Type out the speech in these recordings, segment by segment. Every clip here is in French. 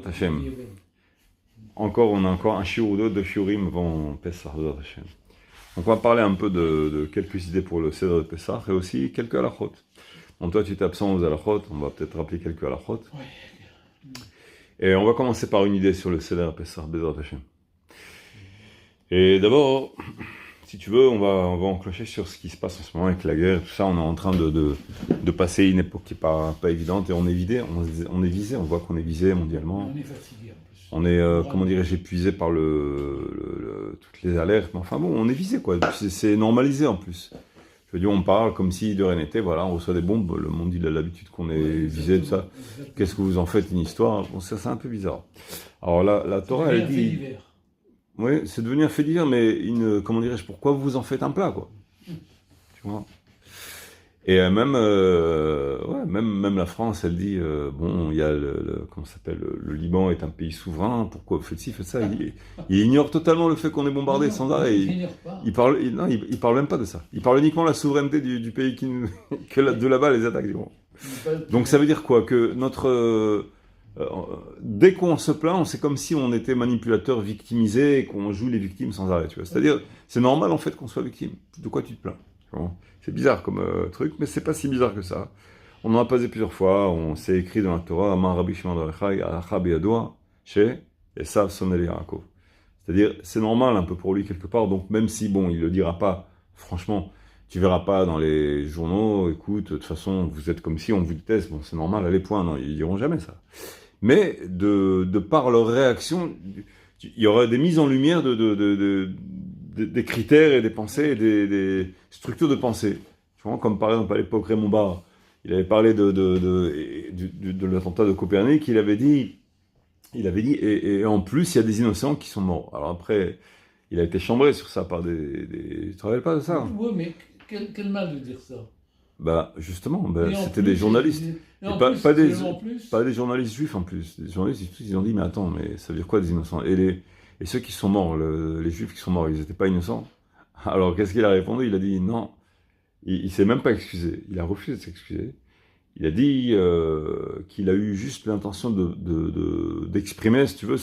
Hachem. On a encore un shiur ou deux shiurim avant Pessah, Hachem. Donc on va parler un peu de quelques idées pour le Seder de Pessah et aussi quelques halachot. Donc toi tu es absent aux halachot, on va peut-être rappeler quelques halachot. Et on va commencer par une idée sur le Seder de Pessah, Bezrat Hachem. Et d'abord, si tu veux, on va enclencher sur ce qui se passe en ce moment avec la guerre, tout ça. On est en train de passer une époque qui n'est pas évidente et on est visé, on voit qu'on est visé mondialement. On est fatigué en plus. On est, comment dirais-je, épuisé par toutes les alertes, mais enfin bon, on est visé quoi, c'est normalisé en plus. Je veux dire, on parle comme si de rien n'était, voilà, on reçoit des bombes, le monde il a l'habitude qu'on est visé, tout ça. Qu'est-ce que vous en faites, une histoire? Bon, ça c'est un peu bizarre. Alors là, la Torah, elle dit... Oui, c'est devenu un fait divers, mais comment dirais-je, pourquoi vous en faites un plat, quoi? Tu vois? Et même la France, elle dit, bon, il y a comment ça s'appelle, le Liban est un pays souverain, pourquoi vous faites ci, faites ça? Il ignore totalement le fait qu'on est bombardé sans arrêt. Il parle même pas de ça. Il parle uniquement de la souveraineté du pays de là-bas les attaques. Donc ça veut dire quoi? Que dès qu'on se plaint, c'est comme si on était manipulateur, victimisé, et qu'on joue les victimes sans arrêt. Tu vois. C'est-à-dire, c'est normal en fait qu'on soit victime. De quoi tu te plains? C'est bizarre comme truc, mais c'est pas si bizarre que ça. On en a posé plusieurs fois, on s'est écrit dans la Torah, Amar Rabbi Shimon bar Yochai, Alacha beyadoa, chez Esav sonel Yaakov. C'est-à-dire, c'est normal un peu pour lui quelque part, donc même si, bon, il le dira pas, franchement, tu verras pas dans les journaux, écoute, de toute façon, vous êtes comme si on vous déteste, bon, c'est normal, allez, point, non, ils diront jamais ça. Mais de par leur réaction, il y aura des mises en lumière des critères et des pensées, et des structures de pensée. Tu vois, comme par exemple à l'époque Raymond Barre, il avait parlé de l'attentat de Copernic, il avait dit, et en plus il y a des innocents qui sont morts. Alors après, il a été chambré sur ça par tu te rappelles pas de ça? Oui, mais quel mal de dire ça? Bah justement, c'était des journalistes. Et pas des journalistes juifs en plus. Les journalistes ils ont dit mais attends, mais ça veut dire quoi des innocents? Et ceux qui sont morts, les juifs qui sont morts, ils n'étaient pas innocents? Alors qu'est-ce qu'il a répondu? Il a dit non, il s'est même pas excusé. Il a refusé de s'excuser. Il a dit qu'il a eu juste l'intention d'exprimer, si tu veux,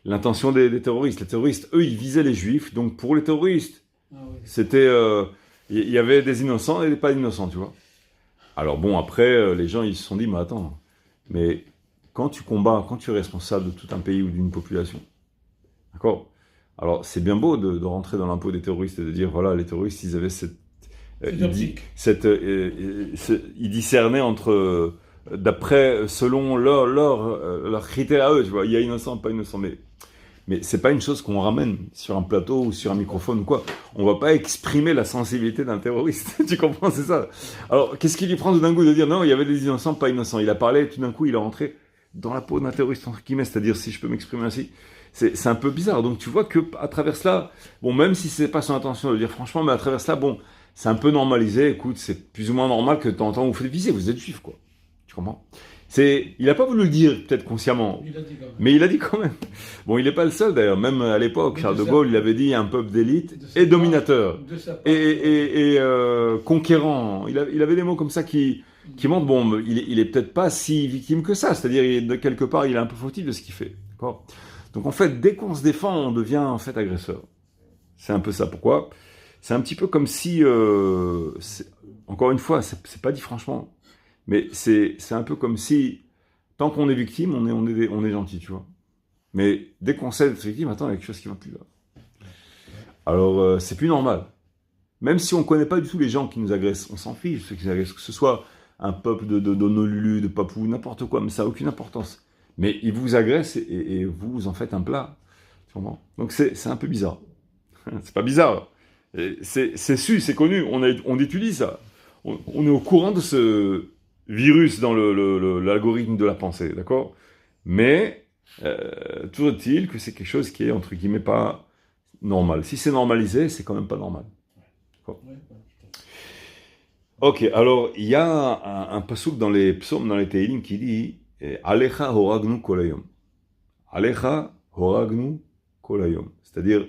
l'intention des terroristes. Les terroristes, eux, ils visaient les juifs. Donc pour les terroristes, c'était... il y avait des innocents et pas d'innocents, tu vois. Alors bon, après, les gens, ils se sont dit, mais attends, mais quand tu combats, quand tu es responsable de tout un pays ou d'une population, d'accord? Alors, c'est bien beau de rentrer dans l'impôt des terroristes et de dire, voilà, les terroristes, ils avaient ils discernaient entre, selon leurs critères à eux, tu vois, il y a innocent, pas innocent, mais c'est pas une chose qu'on ramène sur un plateau ou sur un microphone ou quoi. On va pas exprimer la sensibilité d'un terroriste. Tu comprends, c'est ça. Alors, qu'est-ce qui lui prend tout d'un coup de dire non, il y avait des innocents, pas innocents. Il a parlé, tout d'un coup, il est rentré dans la peau d'un terroriste, entre guillemets, c'est-à-dire, si je peux m'exprimer ainsi. C'est un peu bizarre. Donc, tu vois que à travers cela, bon, même si c'est pas son intention de le dire franchement, mais à travers cela, bon, c'est un peu normalisé. Écoute, c'est plus ou moins normal que de temps en temps vous faites viser. Vous êtes juif, quoi. Tu comprends? Il n'a pas voulu le dire, peut-être consciemment, mais il a dit quand même. Bon, il n'est pas le seul d'ailleurs, même à l'époque, Charles de Gaulle, il avait dit un peuple d'élite et dominateur, et conquérant. Il avait des mots comme ça qui montrent, bon, il est peut-être pas si victime que ça, c'est-à-dire, de quelque part, il est un peu fautif de ce qu'il fait. D'accord? Donc en fait, dès qu'on se défend, on devient en fait agresseur. C'est un peu ça. Pourquoi? C'est un petit peu comme si, encore une fois, c'est pas dit franchement, mais c'est un peu comme si, tant qu'on est victime, on est gentil, tu vois. Mais dès qu'on sait être victime, attends, il y a quelque chose qui va plus là. Alors, c'est plus normal. Même si on ne connaît pas du tout les gens qui nous agressent, on s'en fiche, ceux qui nous agressent, que ce soit un peuple d'Honolulu, de Papou, n'importe quoi, mais ça n'a aucune importance. Mais ils vous agressent et vous en faites un plat. Tu comprends? Donc c'est un peu bizarre. C'est pas bizarre. C'est su, c'est connu, on étudie ça. On est au courant de ce virus dans l'algorithme de la pensée, d'accord? Mais, toujours est-il que c'est quelque chose qui est, entre guillemets, pas normal. Si c'est normalisé, c'est quand même pas normal. Ok, alors, il y a un passouk dans les psaumes, dans les Tehillim, qui dit « Alecha horagnu kolayom ». « Alecha horagnu kolayom ». C'est-à-dire,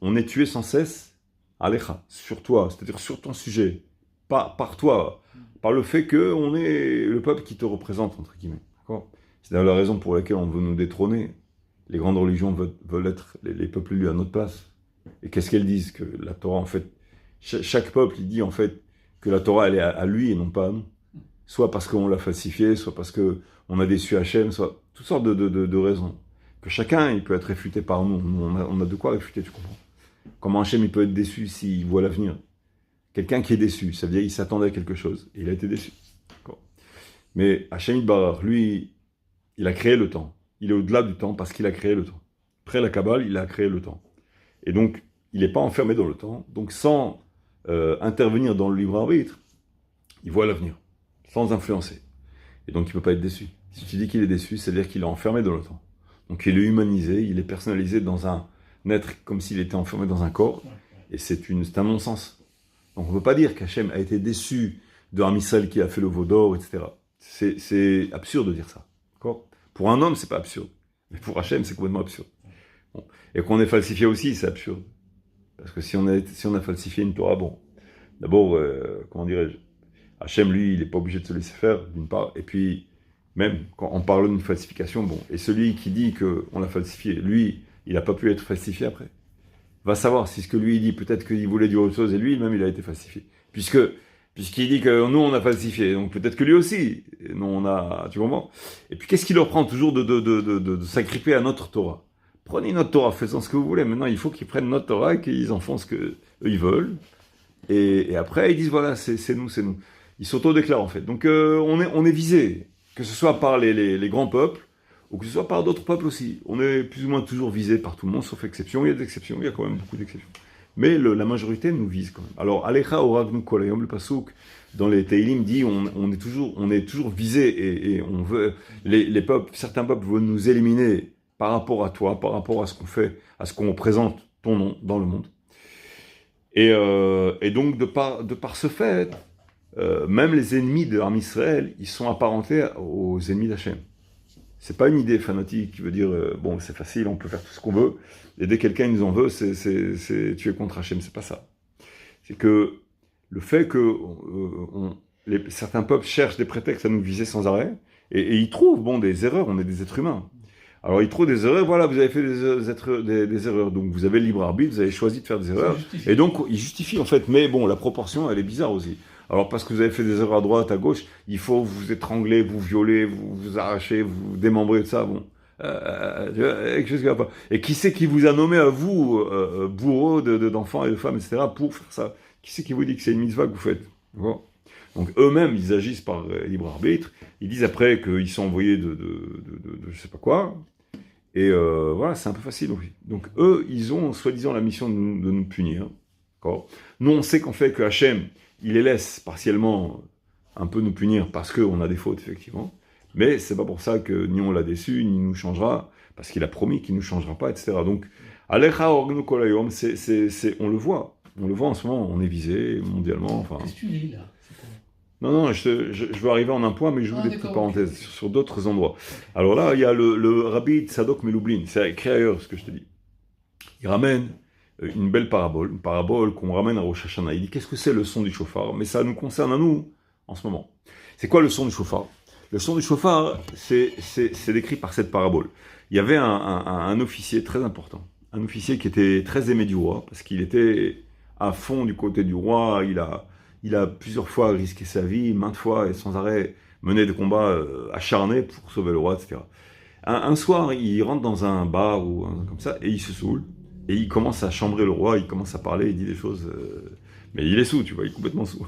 on est tué sans cesse, Alecha, sur toi, c'est-à-dire sur ton sujet, pas par toi, par le fait qu'on est le peuple qui te représente, entre guillemets. D'accord? C'est d'ailleurs la raison pour laquelle on veut nous détrôner. Les grandes religions veulent être les peuples élus à notre place. Et qu'est-ce qu'elles disent? Que la Torah, en fait, chaque peuple, il dit en fait que la Torah, elle est à lui et non pas à nous. Soit parce qu'on l'a falsifiée, soit parce qu'on a déçu Hachem, soit toutes sortes de raisons. Que chacun, il peut être réfuté par nous. Nous, on a de quoi réfuter, tu comprends? Comment Hachem, il peut être déçu s'il voit l'avenir? Quelqu'un qui est déçu, ça veut dire qu'il s'attendait à quelque chose, et il a été déçu. Mais Hachem Yitbarach, lui, il a créé le temps. Il est au-delà du temps parce qu'il a créé le temps. Après la Kabbale, il a créé le temps. Et donc, il n'est pas enfermé dans le temps. Donc, sans intervenir dans le libre arbitre, il voit l'avenir, sans influencer. Et donc, il ne peut pas être déçu. Si tu dis qu'il est déçu, c'est-à-dire qu'il est enfermé dans le temps. Donc, il est humanisé, il est personnalisé dans un être comme s'il était enfermé dans un corps. Et c'est un non-sens. Donc, on ne peut pas dire qu'Hachem a été déçu de Ham Yisraël qui a fait le veau d'or, etc. C'est absurde de dire ça. D'accord? Pour un homme, c'est pas absurde. Mais pour Hachem, c'est complètement absurde. Bon. Et qu'on ait falsifié aussi, c'est absurde. Parce que si on a falsifié une Torah, bon, d'abord, comment dirais-je, Hachem, lui, il n'est pas obligé de se laisser faire, d'une part. Et puis, même quand on parle d'une falsification, bon, et celui qui dit qu'on l'a falsifié, lui, il n'a pas pu être falsifié après. Va savoir si ce que lui il dit, peut-être qu'il voulait dire autre chose, et lui, même, il a été falsifié. Puisqu'il dit que nous, on a falsifié, donc peut-être que lui aussi, nous, on a, tu comprends? Et puis, qu'est-ce qui leur prend toujours de s'agripper à notre Torah? Prenez notre Torah, faites-en ce que vous voulez. Maintenant, il faut qu'ils prennent notre Torah et qu'ils en font ce qu'eux, ils veulent. Et après, ils disent, voilà, c'est nous, c'est nous. Ils s'auto-déclarent, en fait. Donc, on est visé, que ce soit par les grands peuples, ou que ce soit par d'autres peuples aussi. On est plus ou moins toujours visé par tout le monde, sauf exception. Il y a des exceptions, il y a quand même beaucoup d'exceptions. Mais la majorité nous vise quand même. Alors, Alecha oragnu kol hayom, le pasuk dans les Teilim dit on est toujours visé et on veut les peuples, certains peuples veulent nous éliminer par rapport à toi, par rapport à ce qu'on fait, à ce qu'on présente ton nom dans le monde. Et donc de par ce fait, même les ennemis de Ham Yisraël, ils sont apparentés aux ennemis d'Hachem. C'est pas une idée fanatique qui veut dire bon c'est facile, on peut faire tout ce qu'on veut. Et dès que quelqu'un nous en veut, c'est tu es contre Hachem. C'est pas ça. C'est que le fait que certains peuples cherchent des prétextes à nous viser sans arrêt, et ils trouvent bon des erreurs. On est des êtres humains. Alors ils trouvent des erreurs. Voilà, vous avez fait des erreurs. Donc vous avez le libre arbitre, vous avez choisi de faire des erreurs. Et donc ils justifient en fait. Mais bon, la proportion, elle est bizarre aussi. Alors parce que vous avez fait des erreurs à droite, à gauche, il faut vous étrangler, vous violer, vous arracher, vous démembrer de ça. Bon. Et qui c'est qui vous a nommé à vous, bourreau d'enfants et de femmes, etc., pour faire ça? Qui c'est qui vous dit que c'est une mitzvah que vous faites? Bon. Donc eux-mêmes, ils agissent par libre arbitre. Ils disent après qu'ils sont envoyés de je sais pas quoi. Et voilà, c'est un peu facile aussi. Donc eux, ils ont soi-disant la mission de nous punir. D'accord. Nous, on sait qu'en fait que Hachem, il les laisse partiellement un peu nous punir parce qu'on a des fautes, effectivement. Mais c'est pas pour ça que ni on l'a déçu, ni nous changera, parce qu'il a promis qu'il nous changera pas, etc. Donc, Alecha oragnu kol hayom, on le voit. On le voit en ce moment, on est visé mondialement. Enfin... Qu'est-ce que tu dis là? Non, je veux arriver en un point, mais je vous des petites parenthèses sur d'autres endroits. Alors là, il y a le Rabbi Tzadok Melublin, c'est écrit ailleurs ce que je te dis. Il ramène une belle parabole, qu'on ramène à Rosh Hashanah. Il dit qu'est-ce que c'est le son du shofar? Mais ça nous concerne à nous en ce moment. C'est quoi le son du shofar? Le son du shofar, c'est décrit par cette parabole. Il y avait un officier très important, un officier qui était très aimé du roi, parce qu'il était à fond du côté du roi, il a plusieurs fois risqué sa vie, maintes fois, et sans arrêt mené des combats acharnés pour sauver le roi, etc. Un soir, il rentre dans un bar ou comme ça, et il se saoule, et il commence à chambrer le roi, il commence à parler, il dit des choses... mais il est sous, tu vois, il est complètement sous.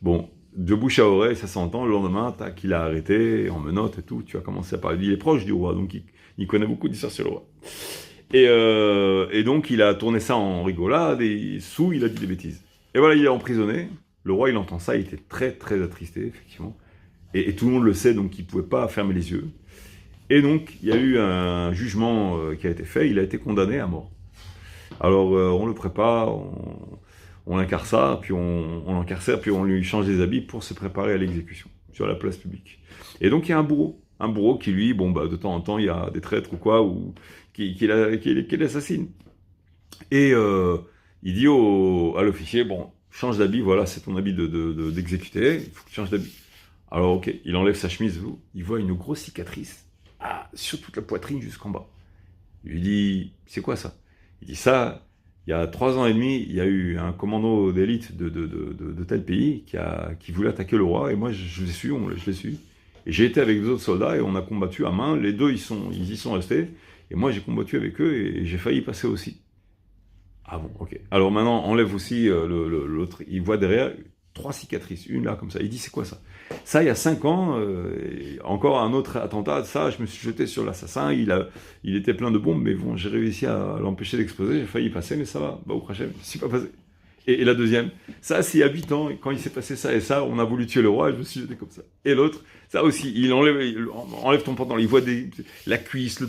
Bon... De bouche à oreille, ça s'entend, le lendemain, tac, il a arrêté, en menottes et tout, tu as commencé à parler. Il est proche du roi, donc il connaît beaucoup d'histoires sur le roi. Et donc, il a tourné ça en rigolade, et sous, il a dit des bêtises. Et voilà, il est emprisonné, le roi, il entend ça, il était très, très attristé, effectivement. Et tout le monde le sait, donc il ne pouvait pas fermer les yeux. Et donc, il y a eu un jugement qui a été fait, il a été condamné à mort. Alors, on le prépare, on l'incarcère, puis on l'encarcère, puis on lui change les habits pour se préparer à l'exécution sur la place publique. Et donc il y a un bourreau qui lui, bon bah de temps en temps il y a des traîtres ou quoi, ou qui l'assassine. Et il dit à l'officier, bon change d'habit, voilà c'est ton habit d'exécuté, il faut que tu changes d'habit. Alors, ok, il enlève sa chemise, il voit une grosse cicatrice sur toute la poitrine jusqu'en bas. Il lui dit, c'est quoi ça? Il dit, ça, il y a 3 ans et demi, il y a eu un commando d'élite de tel pays qui voulait attaquer le roi, et moi, je l'ai su, je l'ai su. Et j'ai été avec 2 autres soldats, et on a combattu à main, les deux, ils y sont restés, et moi, j'ai combattu avec eux, et j'ai failli passer aussi. Ah bon, ok. Alors maintenant, enlève aussi l'autre, il voit derrière 3 cicatrices, une là, comme ça. Il dit, c'est quoi ça? Ça, il y a 5 ans, encore un autre attentat, ça, je me suis jeté sur l'assassin, il était plein de bombes, mais bon, j'ai réussi à l'empêcher d'exploser, j'ai failli passer, mais ça va, au Hachem, je suis pas passé. Et la deuxième, ça, c'est il y a 8 ans, quand il s'est passé ça et ça, on a voulu tuer le roi, et je me suis jeté comme ça. Et l'autre, ça aussi, il enlève ton pantalon, il voit la cuisse, tout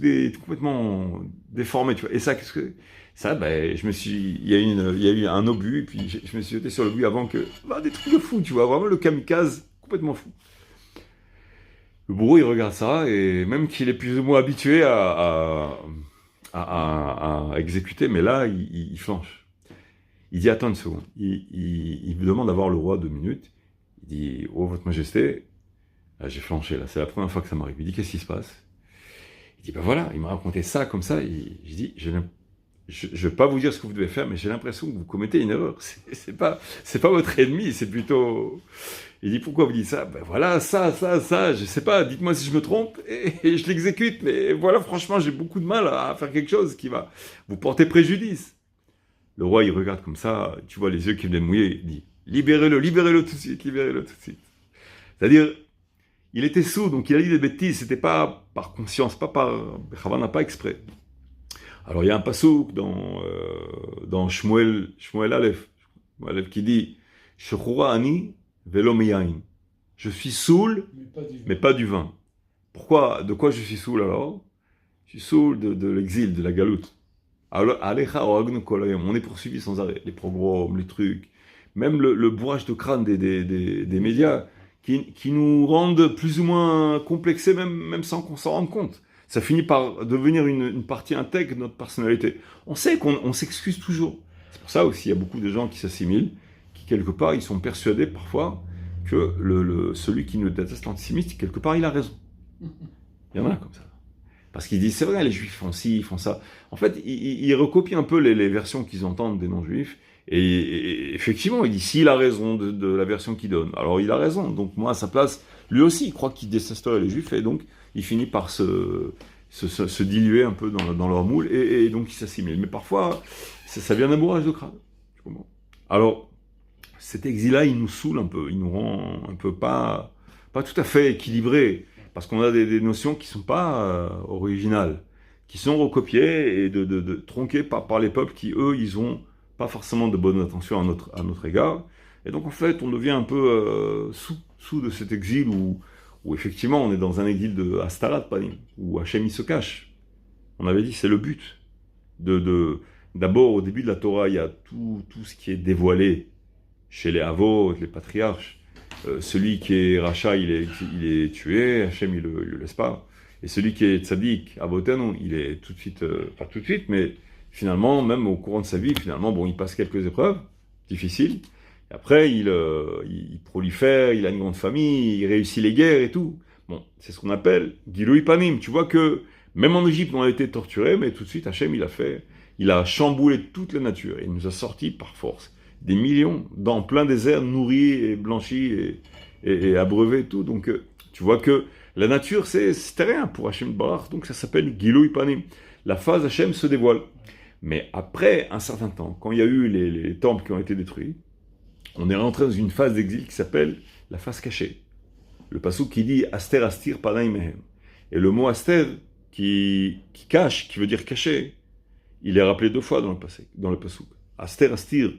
est complètement déformé, tu vois. Et ça, qu'est-ce que... Ça, ben, il y a eu un obus, et puis je me suis jeté sur l'obus avant que... des trucs de fou, tu vois, vraiment le kamikaze, complètement fou. Le bourreau, il regarde ça, et même qu'il est plus ou moins habitué à exécuter, mais là, il flanche. Il dit, attends une seconde. Il me demande d'avoir le roi 2 minutes. Il dit, oh, votre majesté, là, j'ai flanché, là, c'est la première fois que ça m'arrive. Il dit, qu'est-ce qui se passe? Il dit, ben voilà, il m'a raconté ça, comme ça, et je dis, je ne vais pas vous dire ce que vous devez faire, mais j'ai l'impression que vous commettez une erreur. C'est pas votre ennemi, c'est plutôt... Il dit, pourquoi vous dites ça? Ben voilà, ça, je sais pas, dites-moi si je me trompe, et je l'exécute, mais voilà, franchement, j'ai beaucoup de mal à faire quelque chose qui va vous porter préjudice. Le roi, il regarde comme ça, tu vois les yeux qui viennent mouiller, il dit, libérez-le tout de suite, libérez-le tout de suite. C'est-à-dire, il était sourd, donc il a dit des bêtises, c'était pas par conscience, pas pas exprès. Alors il y a un passouk dans Shmuel Aleph qui dit Shechura ani velo miyain. Je suis saoul, mais pas du vin. Pourquoi? De quoi je suis saoul alors? Je suis saoul de l'exil, de la galoute. On est poursuivi sans arrêt. Les pogroms, les trucs, même le bourrage de crâne des médias qui nous rendent plus ou moins complexés, même sans qu'on s'en rende compte. Ça finit par devenir une partie intègre de notre personnalité. On sait qu'on s'excuse toujours. C'est pour ça aussi, il y a beaucoup de gens qui s'assimilent, qui quelque part, ils sont persuadés parfois que celui qui nous déteste l'antisémite, quelque part, il a raison. Il y en a comme ça. Parce qu'ils disent, c'est vrai, les juifs font ci, ils font ça. En fait, ils recopient un peu les versions qu'ils entendent des non-juifs. Et effectivement, il dit, s'il a raison de la version qu'il donne, alors il a raison. Donc moi, à sa place, lui aussi, il croit qu'il détesterait les juifs, et donc il finit par se diluer un peu dans leur moule, et donc il s'assimile. Mais parfois, ça vient d'un bourrage de crâne. Alors, cet exil-là, il nous saoule un peu, il nous rend un peu pas tout à fait équilibrés, parce qu'on a des notions qui ne sont pas originales, qui sont recopiées et tronquées par les peuples qui, eux, ils ont pas forcément de bonnes intentions à notre égard. Et donc, en fait, on devient un peu sous de cet exil où effectivement, on est dans un exil de Astarat, où Hachem, il se cache. On avait dit, c'est le but. D'abord, au début de la Torah, il y a tout ce qui est dévoilé chez les Avot, les patriarches. Celui qui est Racha, il est tué, Hachem, il le laisse pas. Et celui qui est Tzadik, Avotenu, il est tout de suite, pas tout de suite, mais finalement, même au courant de sa vie, finalement, bon, il passe quelques épreuves difficiles. Et après, il prolifère, il a une grande famille, il réussit les guerres et tout. Bon, c'est ce qu'on appelle Gilui Panim. Tu vois que, même en Égypte, on a été torturé, mais tout de suite, Hachem, il a chamboulé toute la nature. Et il nous a sortis par force des millions dans plein désert, nourris et blanchis et abreuvés et tout. Donc, tu vois que la nature, c'était rien pour Hachem Barach. Donc, ça s'appelle Gilui Panim. La phase Hachem se dévoile. Mais après un certain temps, quand il y a eu les temples qui ont été détruits, on est rentré dans une phase d'exil qui s'appelle la phase cachée. Le passouk qui dit Aster Astir Panay Mehem. Et le mot Aster, qui cache, qui veut dire caché, il est rappelé 2 fois dans le passouk. Aster Astir,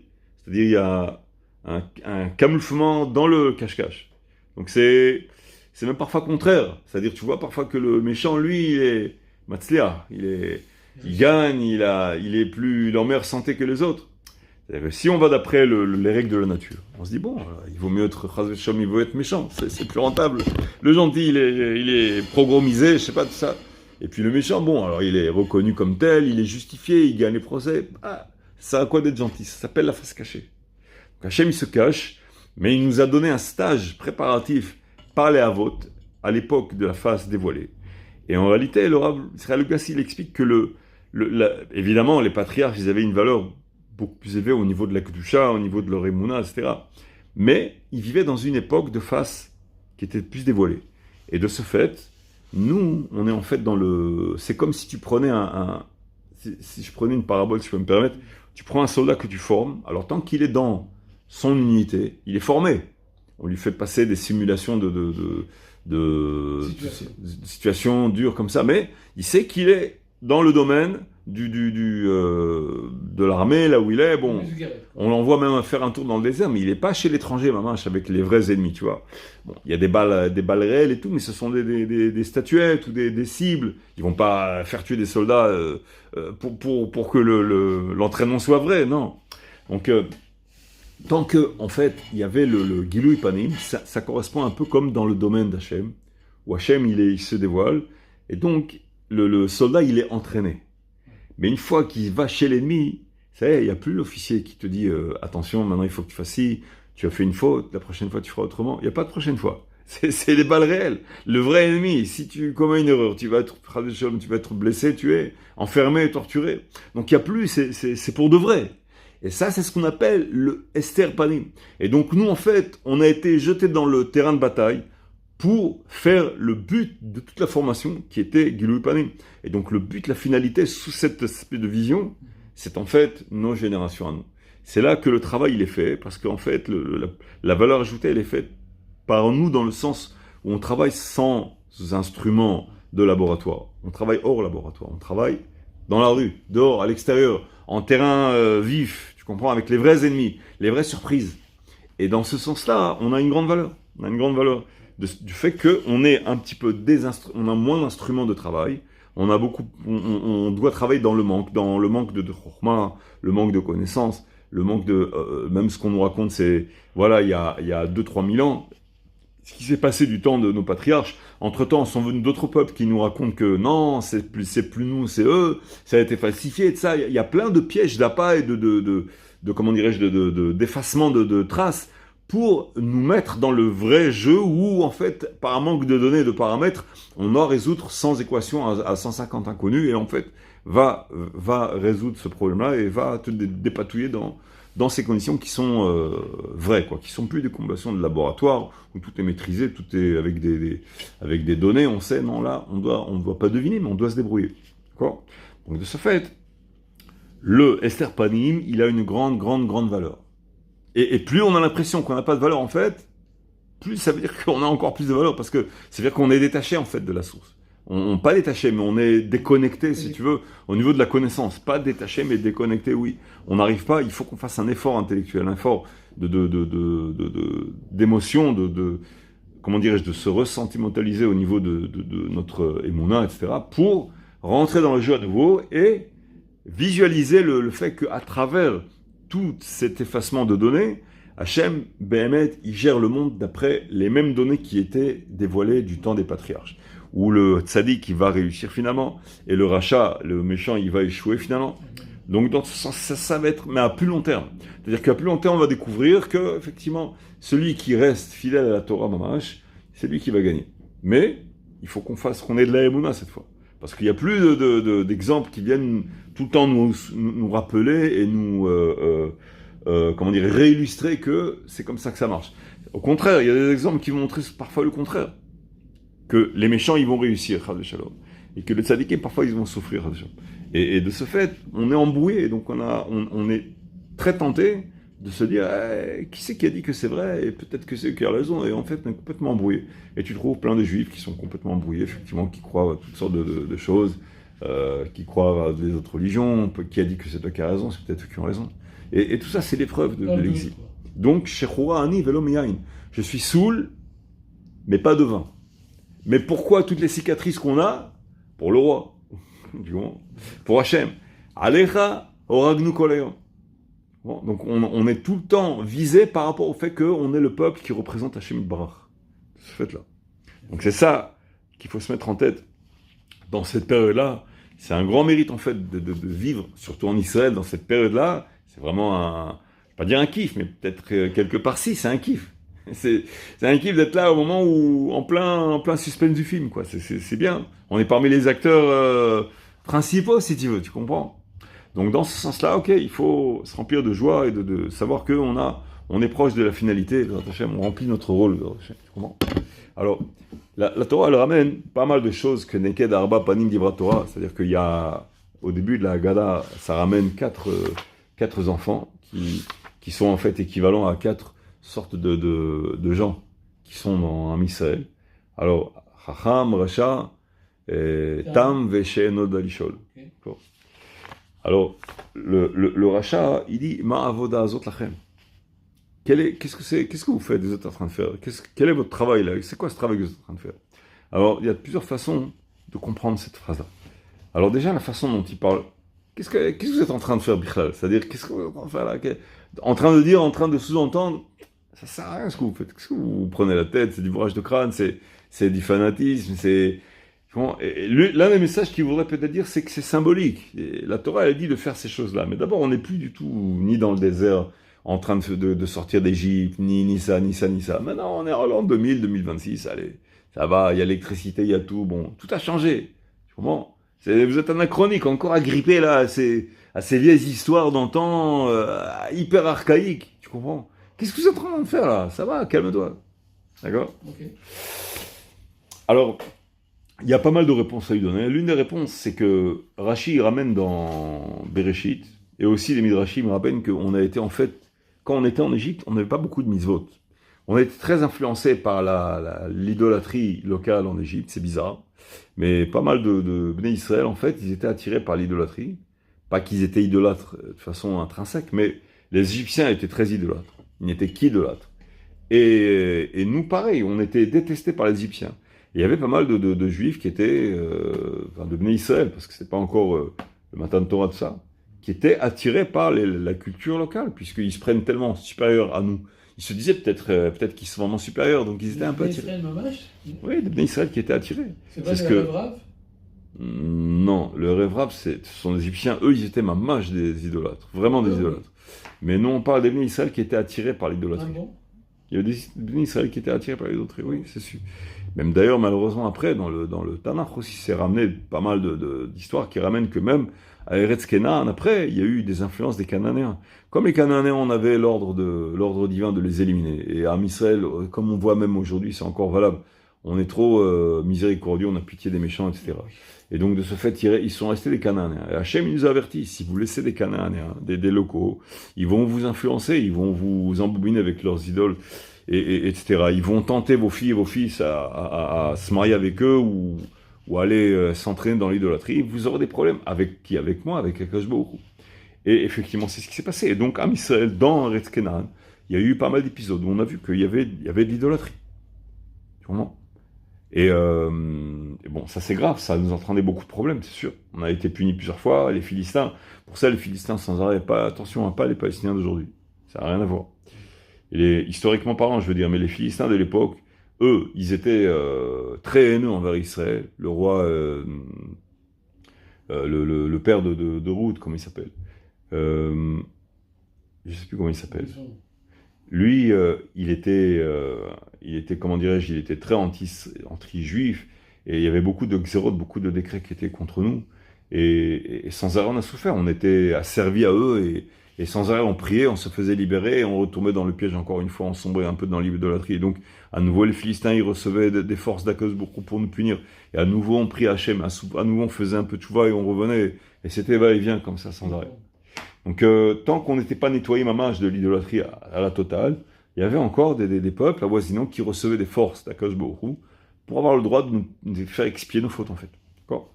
c'est-à-dire il y a un camouflement dans le cache-cache. Donc c'est même parfois contraire. C'est-à-dire tu vois parfois que le méchant, lui, il est Matzlia, il gagne, il est en meilleure santé que les autres. C'est-à-dire que si on va d'après les règles de la nature, on se dit, bon, il vaut mieux être il vaut être méchant, c'est plus rentable. Le gentil, il est programmisé, je sais pas, tout ça. Et puis le méchant, bon, alors il est reconnu comme tel, il est justifié, il gagne les procès. Ça a quoi d'être gentil? Ça s'appelle la face cachée. Donc Hachem, il se cache, mais il nous a donné un stage préparatif par les Havot, à l'époque de la face dévoilée. Et en réalité, le Rav Israël Gassi, il explique que évidemment, les patriarches, ils avaient une valeur beaucoup plus élevée au niveau de la Kedusha, au niveau de leur Emouna, etc. Mais ils vivaient dans une époque de face qui était plus dévoilée. Et de ce fait, nous, on est en fait dans le... C'est comme si tu prenais si je prenais une parabole, si je peux me permettre, tu prends un soldat que tu formes, alors tant qu'il est dans son unité, il est formé. On lui fait passer des simulations de situations dures comme ça, mais il sait qu'il est dans le domaine de l'armée, là où il est. Bon, on l'envoie même faire un tour dans le désert, mais il n'est pas chez l'étranger, mamanche, avec les vrais ennemis, tu vois. Bon, il y a des balles réelles et tout, mais ce sont des statuettes ou des cibles. Ils vont pas faire tuer des soldats pour que l'entraînement soit vrai, non. Donc, tant que, en fait, il y avait le Gilui Panim, ça correspond un peu comme dans le domaine d'Hachem, où Hachem, il se dévoile, et donc, le soldat, il est entraîné. Mais une fois qu'il va chez l'ennemi, ça y est, il n'y a plus l'officier qui te dit attention, maintenant il faut que tu fasses ci, tu as fait une faute, la prochaine fois tu feras autrement. Il n'y a pas de prochaine fois. C'est les balles réelles. Le vrai ennemi, si tu commets une erreur, tu vas être blessé, tué, enfermé, torturé. Donc il n'y a plus, c'est pour de vrai. Et ça, c'est ce qu'on appelle le Esther Panim. Et donc nous, en fait, on a été jetés dans le terrain de bataille pour faire le but de toute la formation qui était Gilui Panim. Et donc le but, la finalité, sous cette espèce de vision, c'est en fait nos générations à nous. C'est là que le travail il est fait, parce qu'en fait, la valeur ajoutée, elle est faite par nous dans le sens où on travaille sans instruments de laboratoire. On travaille hors laboratoire, on travaille dans la rue, dehors, à l'extérieur, en terrain vif, tu comprends, avec les vrais ennemis, les vraies surprises. Et dans ce sens-là, on a une grande valeur. On a une grande valeur du fait qu'on est un petit peu on a moins d'instruments de travail, on doit travailler dans le manque de chorma, le manque de connaissances, le manque de... même ce qu'on nous raconte, c'est... Voilà, il y a 2-3 000 ans, ce qui s'est passé du temps de nos patriarches, entre-temps, sont venus d'autres peuples qui nous racontent que non, c'est plus nous, c'est eux, ça a été falsifié, et de ça. Il y a plein de pièges d'appât et comment dirais-je, d'effacement de traces pour nous mettre dans le vrai jeu où, en fait, par un manque de données et de paramètres, on doit résoudre 100 équations à 150 inconnus et en fait, va résoudre ce problème-là et va te dépatouiller dans ces conditions qui sont vraies, quoi, qui sont plus des combinaisons de laboratoire où tout est maîtrisé, tout est avec des données, on sait, non, là, on ne doit pas deviner, mais on doit se débrouiller. D'accord ? Donc, de ce fait, le Esther Panim, il a une grande, grande, grande valeur. Et plus on a l'impression qu'on n'a pas de valeur, en fait, plus ça veut dire qu'on a encore plus de valeur, parce que ça veut dire qu'on est détaché, en fait, de la source. Pas détaché, mais on est déconnecté, si tu veux, au niveau de la connaissance. Pas détaché, mais déconnecté, oui. On n'arrive pas, il faut qu'on fasse un effort intellectuel, un effort d'émotion, comment dirais-je, de se ressentimentaliser au niveau de notre émouna, etc., pour rentrer dans le jeu à nouveau et visualiser le fait qu'à travers tout cet effacement de données, Hachem, Behemet, il gère le monde d'après les mêmes données qui étaient dévoilées du temps des patriarches. Où le tzaddik, il va réussir finalement, et le rachat, le méchant, il va échouer finalement. Donc dans ce sens, ça va être, mais à plus long terme. C'est-à-dire qu'à plus long terme, on va découvrir que, effectivement, celui qui reste fidèle à la Torah Mamash, c'est lui qui va gagner. Mais, il faut qu'on ait de la Emouna cette fois. Parce qu'il n'y a plus d'exemples qui viennent tout le temps nous rappeler et nous, comment dire, réillustrer que c'est comme ça que ça marche. Au contraire, il y a des exemples qui vont montrer parfois le contraire. Que les méchants, ils vont réussir, et que les tzadikim, parfois, ils vont souffrir. Et de ce fait, on est embrouillé, donc on est très tenté de se dire qui c'est qui a dit que c'est vrai, et peut-être que c'est eux qui a raison, et en fait, on est complètement embrouillé. Et tu trouves plein de juifs qui sont complètement embrouillés, effectivement, qui croient à toutes sortes de choses, qui croient à des autres religions, qui a dit que c'est toi qui as raison, c'est peut-être eux qui ont raison. Et tout ça, c'est l'épreuve de l'exil. Donc, Shechura Ani Velo Miyain. Je suis saoul, mais pas de vin. Mais pourquoi toutes les cicatrices qu'on a? Pour le roi, pour Hachem. Alecha oragnu koleon. Bon, donc on est tout le temps visé par rapport au fait qu'on est le peuple qui représente Hachem Barach. Ce fait-là. Donc c'est ça qu'il faut se mettre en tête dans cette période-là. C'est un grand mérite en fait de vivre, surtout en Israël, dans cette période-là. C'est vraiment je ne vais pas dire un kiff, mais peut-être quelque part si, c'est un kiff. C'est un kiff d'être là au moment où, en plein suspense du film, quoi. C'est bien. On est parmi les acteurs principaux, si tu veux, tu comprends? Donc dans ce sens-là, ok, il faut se remplir de joie et de savoir on est proche de la finalité, on remplit notre rôle, tu comprends? Alors, la Torah, elle ramène pas mal de choses que Neked Arba Panim Divra Torah, c'est-à-dire qu'il y a, au début de la Haggadah, ça ramène quatre enfants qui sont en fait équivalents à quatre sortes de gens qui sont dans Am Israël. Alors, Chacham, Rasha, Tam, Veshe, Nod Alishol. Alors, le Racha, il dit Ma avoda azot lachem. Qu'est-ce que vous faites, vous êtes en train de faire? Quel est votre travail là? C'est quoi ce travail que vous êtes en train de faire? Alors, il y a plusieurs façons de comprendre cette phrase-là. Alors, déjà, la façon dont il parle, qu'est-ce que vous êtes en train de faire, Bichlal? C'est-à-dire, qu'est-ce que vous êtes en train de faire là? En train de dire, en train de sous-entendre, ça sert à rien ce que vous faites. Qu'est-ce que vous prenez la tête? C'est du bourrage de crâne, c'est du fanatisme, c'est. Bon, l'un des messages qu'il voudrait peut-être dire, c'est que c'est symbolique. Et la Torah, elle dit de faire ces choses-là. Mais d'abord, on n'est plus du tout ni dans le désert en train de sortir d'Égypte, ni ça. Maintenant, on est en l'an 2000, 2026, allez, ça va, il y a l'électricité, il y a tout, bon, tout a changé. Comment vous êtes anachronique, encore agrippé là à ces vieilles histoires d'antan, hyper archaïques, tu comprends? Qu'est-ce que vous êtes en train de faire là? Ça va, calme-toi. D'accord? Okay. Alors, il y a pas mal de réponses à lui donner. L'une des réponses, c'est que Rashi ramène dans Bereshit, et aussi les Midrashim rappellent qu'on a été en fait, quand on était en Égypte, on n'avait pas beaucoup de mitzvot. On a été très influencé par l'idolâtrie locale en Égypte, c'est bizarre, mais pas mal de Bnei Israël, en fait, ils étaient attirés par l'idolâtrie. Pas qu'ils étaient idolâtres de façon intrinsèque, mais les Égyptiens étaient très idolâtres. Ils n'étaient qu'idolâtres. Et nous, pareil, on était détestés par les Égyptiens. Et il y avait pas mal de Juifs qui étaient, de Bnei Israël, parce que c'était pas encore le Matan Torah de ça, qui étaient attirés par la culture locale, puisqu'ils se prennent tellement supérieurs à nous. Ils se disaient peut-être qu'ils sont vraiment supérieurs, donc ils étaient un peu attirés. Oui, des Bnei Israël qui étaient attirés. C'est pas le Rev Rav? Non, le Rev Rav, ce sont des Égyptiens, eux, ils étaient mamash des idolâtres, vraiment des idolâtres. Mais non, on parle des Bnei Israël qui étaient attirés par l'idolâtrie. Ah bon? Il y avait des Bnei Israël qui étaient attirés par l'idolâtrie, oui, c'est sûr. Même d'ailleurs, malheureusement, après, dans le Tanakh aussi, c'est ramené pas mal d'histoires qui ramènent que même à Eretz Kenan, après, il y a eu des influences des Cananéens. Comme les Cananéens, on avait l'ordre divin de les éliminer. Et à Israël, comme on voit même aujourd'hui, c'est encore valable. On est trop miséricordieux, on a pitié des méchants, etc. Et donc, de ce fait, ils sont restés des Cananéens. Et Hachem, il nous a avertis, si vous laissez des Cananéens, des locaux, ils vont vous influencer, ils vont vous embobiner avec leurs idoles, etc. Ils vont tenter vos filles et vos fils à se marier avec eux ou aller s'entraîner dans l'idolâtrie. Vous aurez des problèmes. Avec qui? Avec moi, avec Akash Baruch Hu. Et effectivement, c'est ce qui s'est passé. Et donc, à Israël, dans Eretz Kenan, il y a eu pas mal d'épisodes où on a vu qu'il y avait de l'idolâtrie. Vraiment. Et bon, ça c'est grave, ça nous entraînait beaucoup de problèmes, c'est sûr. On a été punis plusieurs fois, les Philistins. Pour ça, les Philistins, sans arrêt, attention, pas les Palestiniens d'aujourd'hui. Ça n'a rien à voir. Historiquement parlant, je veux dire, mais les Philistins de l'époque, eux, ils étaient très haineux envers Israël. Le roi, le père de Ruth, comment il s'appelle? Je ne sais plus comment il s'appelle. Lui, il était, comment dirais-je, il était très anti-juif, et il y avait beaucoup de xérotes, beaucoup de décrets qui étaient contre nous, et sans arrêt on a souffert, on était asservis à eux, et sans arrêt on priait, on se faisait libérer, et on retombait dans le piège encore une fois, on sombrait un peu dans l'idolâtrie, et donc à nouveau les Philistins, ils recevaient des forces d'Akadosh Baruch Hu pour nous punir, et à nouveau on priait Hachem, à nouveau on faisait un peu de tchouva, et on revenait, et c'était va-et-vient comme ça, sans arrêt. Donc, tant qu'on n'était pas nettoyé mamage de l'idolâtrie à la totale, il y avait encore des peuples avoisinants qui recevaient des forces d'Akadosh Baruch Hu pour avoir le droit de nous faire expier nos fautes, en fait. D'accord?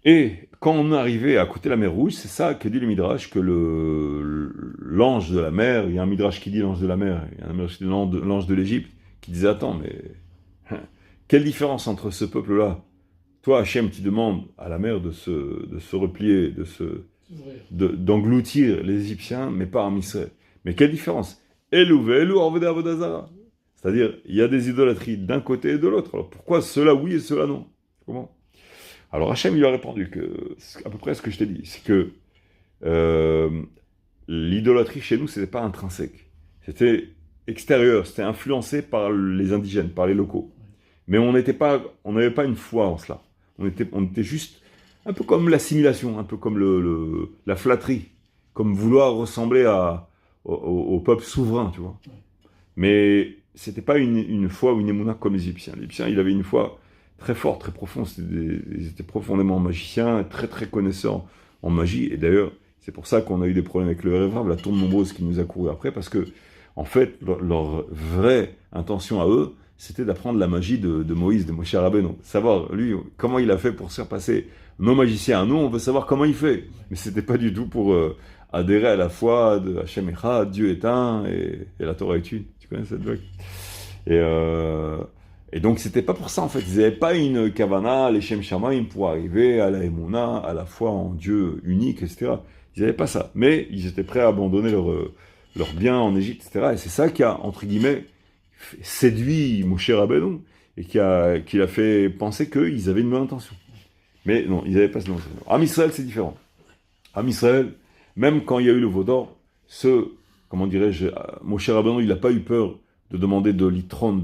Et quand on est arrivé à côté de la mer Rouge, c'est ça que dit le Midrash, que l'ange de la mer, il y a un Midrash qui dit l'ange de la mer, il y a un Midrash qui dit l'ange de l'Égypte, qui disait, attends, mais quelle différence entre ce peuple-là? Toi, Hachem, tu demandes à la mer de se replier, d'engloutir les Égyptiens, mais pas en Israël. Mais quelle différence? C'est-à-dire, il y a des idolâtries d'un côté et de l'autre. Alors pourquoi cela oui et cela non? Comment? Alors Hachem lui a répondu que, à peu près ce que je t'ai dit, c'est que l'idolâtrie chez nous, c'était pas intrinsèque. C'était extérieur, c'était influencé par les indigènes, par les locaux. Mais on n'avait pas une foi en cela. On était juste un peu comme l'assimilation, un peu comme la flatterie, comme vouloir ressembler au peuple souverain, tu vois. Mais c'était pas une foi ou une émouna comme les Égyptiens. Les Égyptiens, ils avaient une foi très forte, très profonde. Ils étaient profondément magiciens, très très connaisseurs en magie. Et d'ailleurs, c'est pour ça qu'on a eu des problèmes avec le Révrave, la tourbe nombreuse qui nous a couru après, parce que, en fait, leur vraie intention à eux, c'était d'apprendre la magie de Moïse, de Moshe Rabbeinu. Savoir, lui, comment il a fait pour surpasser nos magiciens. Nous, on veut savoir comment il fait. Mais c'était pas du tout pour adhérer à la foi de Hachem Echad, Dieu est un, et la Torah est une. Tu connais cette blague? Et donc, c'était pas pour ça, en fait. Ils n'avaient pas une kavana, les Shem Shamayim, pour arriver à la Emouna, à la foi en Dieu unique, etc. Ils n'avaient pas ça. Mais ils étaient prêts à abandonner leur bien en Égypte, etc. Et c'est ça qui a, entre guillemets, séduit Moshe Rabbeinu et qui l'a fait penser qu'ils avaient une bonne intention. Mais non, ils n'avaient pas cette intention. Am Israël, c'est différent. Am Israël, même quand il y a eu le veau d'or, comment dirais-je, Moshe Rabbeinu, il n'a pas eu peur de demander de l'itron,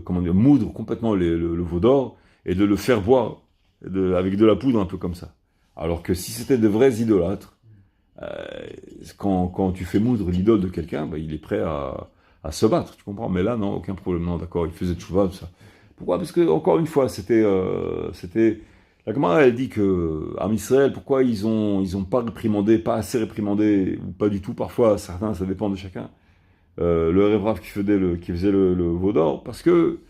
comment dire, moudre complètement le veau d'or et de le faire boire avec de la poudre un peu comme ça. Alors que si c'était de vrais idolâtres, quand tu fais moudre l'idole de quelqu'un, il est prêt à se battre, tu comprends? Mais là, non, aucun problème, non, d'accord, il faisait tchouva, tout ça. Pourquoi? Parce que, encore une fois, c'était la Gemara, elle dit que, Am Israël, pourquoi ils ont pas réprimandé, pas assez réprimandé, ou pas du tout, parfois, certains, ça dépend de chacun, le Révrave qui faisait le veau d'or, parce que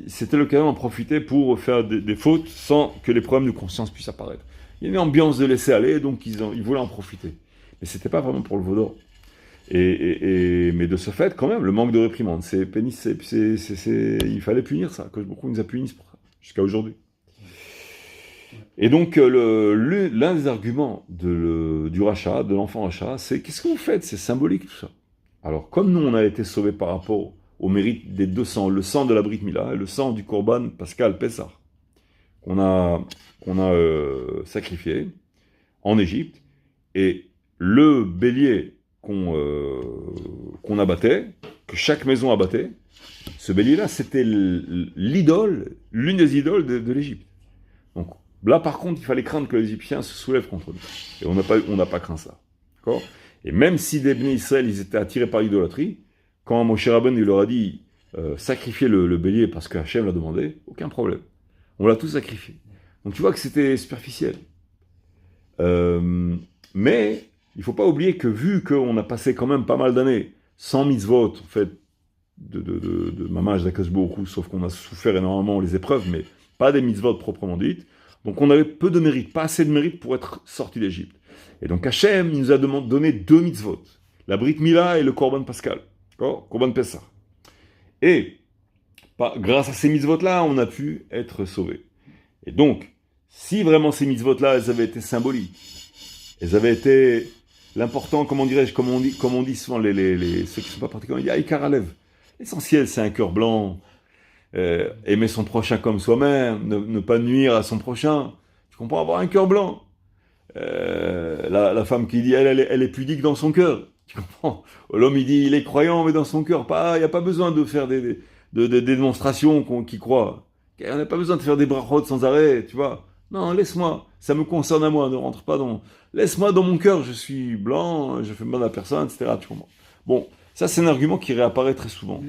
c'était l'occasion d'en profiter pour faire des fautes sans que les problèmes de conscience puissent apparaître. Il y a une ambiance de laisser aller, donc ils voulaient en profiter. Mais c'était pas vraiment pour le veau d'or. Mais de ce fait, quand même, le manque de réprimande, il fallait punir ça, que beaucoup nous a punis pour ça, jusqu'à aujourd'hui. Et donc, l'un des arguments du rachat, de l'enfant rachat, c'est qu'est-ce que vous faites? C'est symbolique tout ça. Alors, comme nous, on a été sauvés par rapport au mérite des deux sangs, le sang de la Brit Mila et le sang du Korban Pascal Pessah, qu'on a sacrifié en Égypte, et le bélier qu'on abattait, que chaque maison abattait, ce bélier-là, c'était l'une des idoles de l'Égypte. Donc là, par contre, il fallait craindre que les Égyptiens se soulèvent contre nous. Et on n'a pas craint ça. D'accord? Et même si des Bnei Israël, ils étaient attirés par l'idolâtrie, quand Moshe Rabbeinu il leur a dit sacrifier le bélier parce que Hachem l'a demandé, aucun problème. On l'a tous sacrifié. Donc tu vois que c'était superficiel. Mais il ne faut pas oublier que vu qu'on a passé quand même pas mal d'années sans mitzvot, en fait, de mamage d'Akadosh Baruch Hu, sauf qu'on a souffert énormément les épreuves, mais pas des mitzvot proprement dites, donc on avait peu de mérite, pas assez de mérite pour être sorti d'Égypte. Et donc Hachem, il nous a donné 2 mitzvot, la Brit Mila et le Korban Pascal, Korban Pessah. Et grâce à ces mitzvot-là, on a pu être sauvés. Et donc, si vraiment ces mitzvot-là, elles avaient été symboliques, elles avaient été l'important, comment dirais-je, comme on dit souvent, ceux qui ne sont pas pratiquants, il y a Ikar Alev. L'essentiel, c'est un cœur blanc, aimer son prochain comme soi-même, ne pas nuire à son prochain. Tu comprends? Avoir un cœur blanc. La femme qui dit, elle est pudique dans son cœur. Tu comprends? L'homme, il dit, il est croyant, mais dans son cœur. Il n'y a pas besoin de faire des démonstrations qui croient. On n'a pas besoin de faire des brachot sans arrêt, tu vois. Non, laisse-moi, ça me concerne à moi, ne rentre pas dans... Laisse-moi dans mon cœur, je suis blanc, je fais mal à personne, etc. Tu comprends? Bon, ça c'est un argument qui réapparaît très souvent.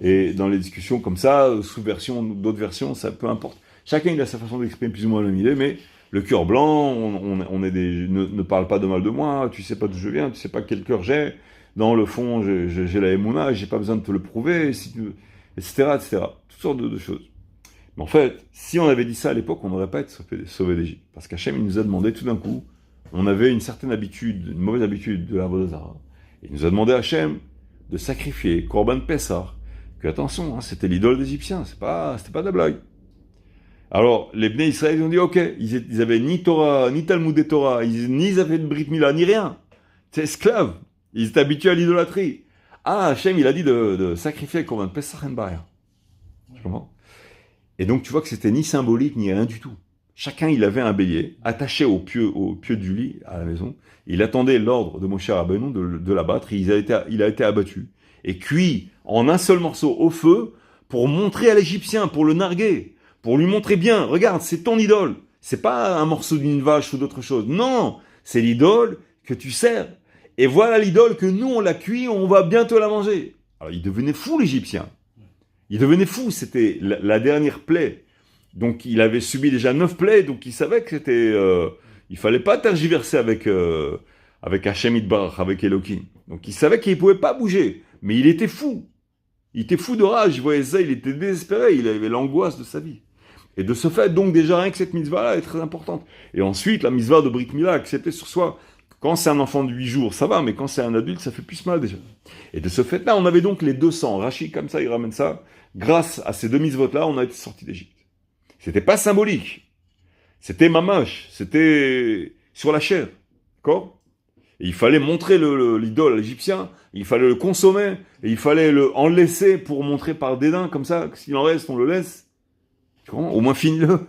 Et dans les discussions comme ça, sous version, d'autres versions, ça peu importe. Chacun il a sa façon d'exprimer plus ou moins la même idée, mais le cœur blanc, ne parle pas de mal de moi, tu sais pas d'où je viens, tu sais pas quel cœur j'ai. Dans le fond, j'ai la émouna, j'ai pas besoin de te le prouver, etc., etc. Toutes sortes de choses. Mais en fait, si on avait dit ça à l'époque, on n'aurait pas été sauvé d'Égypte. Parce qu'Hachem, il nous a demandé tout d'un coup, on avait une certaine habitude, une mauvaise habitude de la Vodazara. Il nous a demandé à Hachem de sacrifier Korban Pessah. Que attention, c'était l'idole des Égyptiens, c'était pas de la blague. Alors, les Bnei Israël ont dit, ok, ils avaient ni Torah, ni Talmud et Torah, ils avaient de Brit Mila, ni rien. C'est esclaves. Ils étaient habitués à l'idolâtrie. Ah, Hachem, il a dit de sacrifier Korban Pessah en Baya. Tu comprends? Et donc, tu vois que c'était ni symbolique, ni rien du tout. chacun il avait un bélier attaché au pieu du lit à la maison. Il attendait l'ordre de Moshe Rabbeinu de l'abattre. Il a été abattu et cuit en un seul morceau au feu pour montrer à l'Égyptien, pour le narguer, pour lui montrer bien, regarde, c'est ton idole. C'est pas un morceau d'une vache ou d'autre chose. Non, c'est l'idole que tu sers. Et voilà l'idole que nous, on l'a cuit, on va bientôt la manger. Alors, il devenait fou, l'Égyptien. Il devenait fou, c'était la dernière plaie. Donc, il avait subi déjà 9 plaies, donc il savait que c'était... il fallait pas tergiverser avec Hachem Yitbarach, avec Elohim. Donc, il savait qu'il ne pouvait pas bouger. Mais il était fou. Il était fou de rage, il voyait ça, il était désespéré, il avait l'angoisse de sa vie. Et de ce fait, donc, déjà, rien que cette mitzvah-là est très importante. Et ensuite, la mitzvah de Brit Mila, accepter sur soi, quand c'est un enfant de 8 jours, ça va, mais quand c'est un adulte, ça fait plus mal déjà. Et de ce fait-là, on avait donc les 200. Rachi, comme ça, il ramène ça. Grâce à ces deux mitzvot-là, on a été sortis d'Égypte. C'était pas symbolique. C'était mamash. C'était sur la chair. D'accord ? Et il fallait montrer l'idole à l'Égyptien, il fallait le consommer, et il fallait en laisser pour montrer par dédain, comme ça, que s'il en reste, on le laisse. Tu comprends ? Au moins finis-le.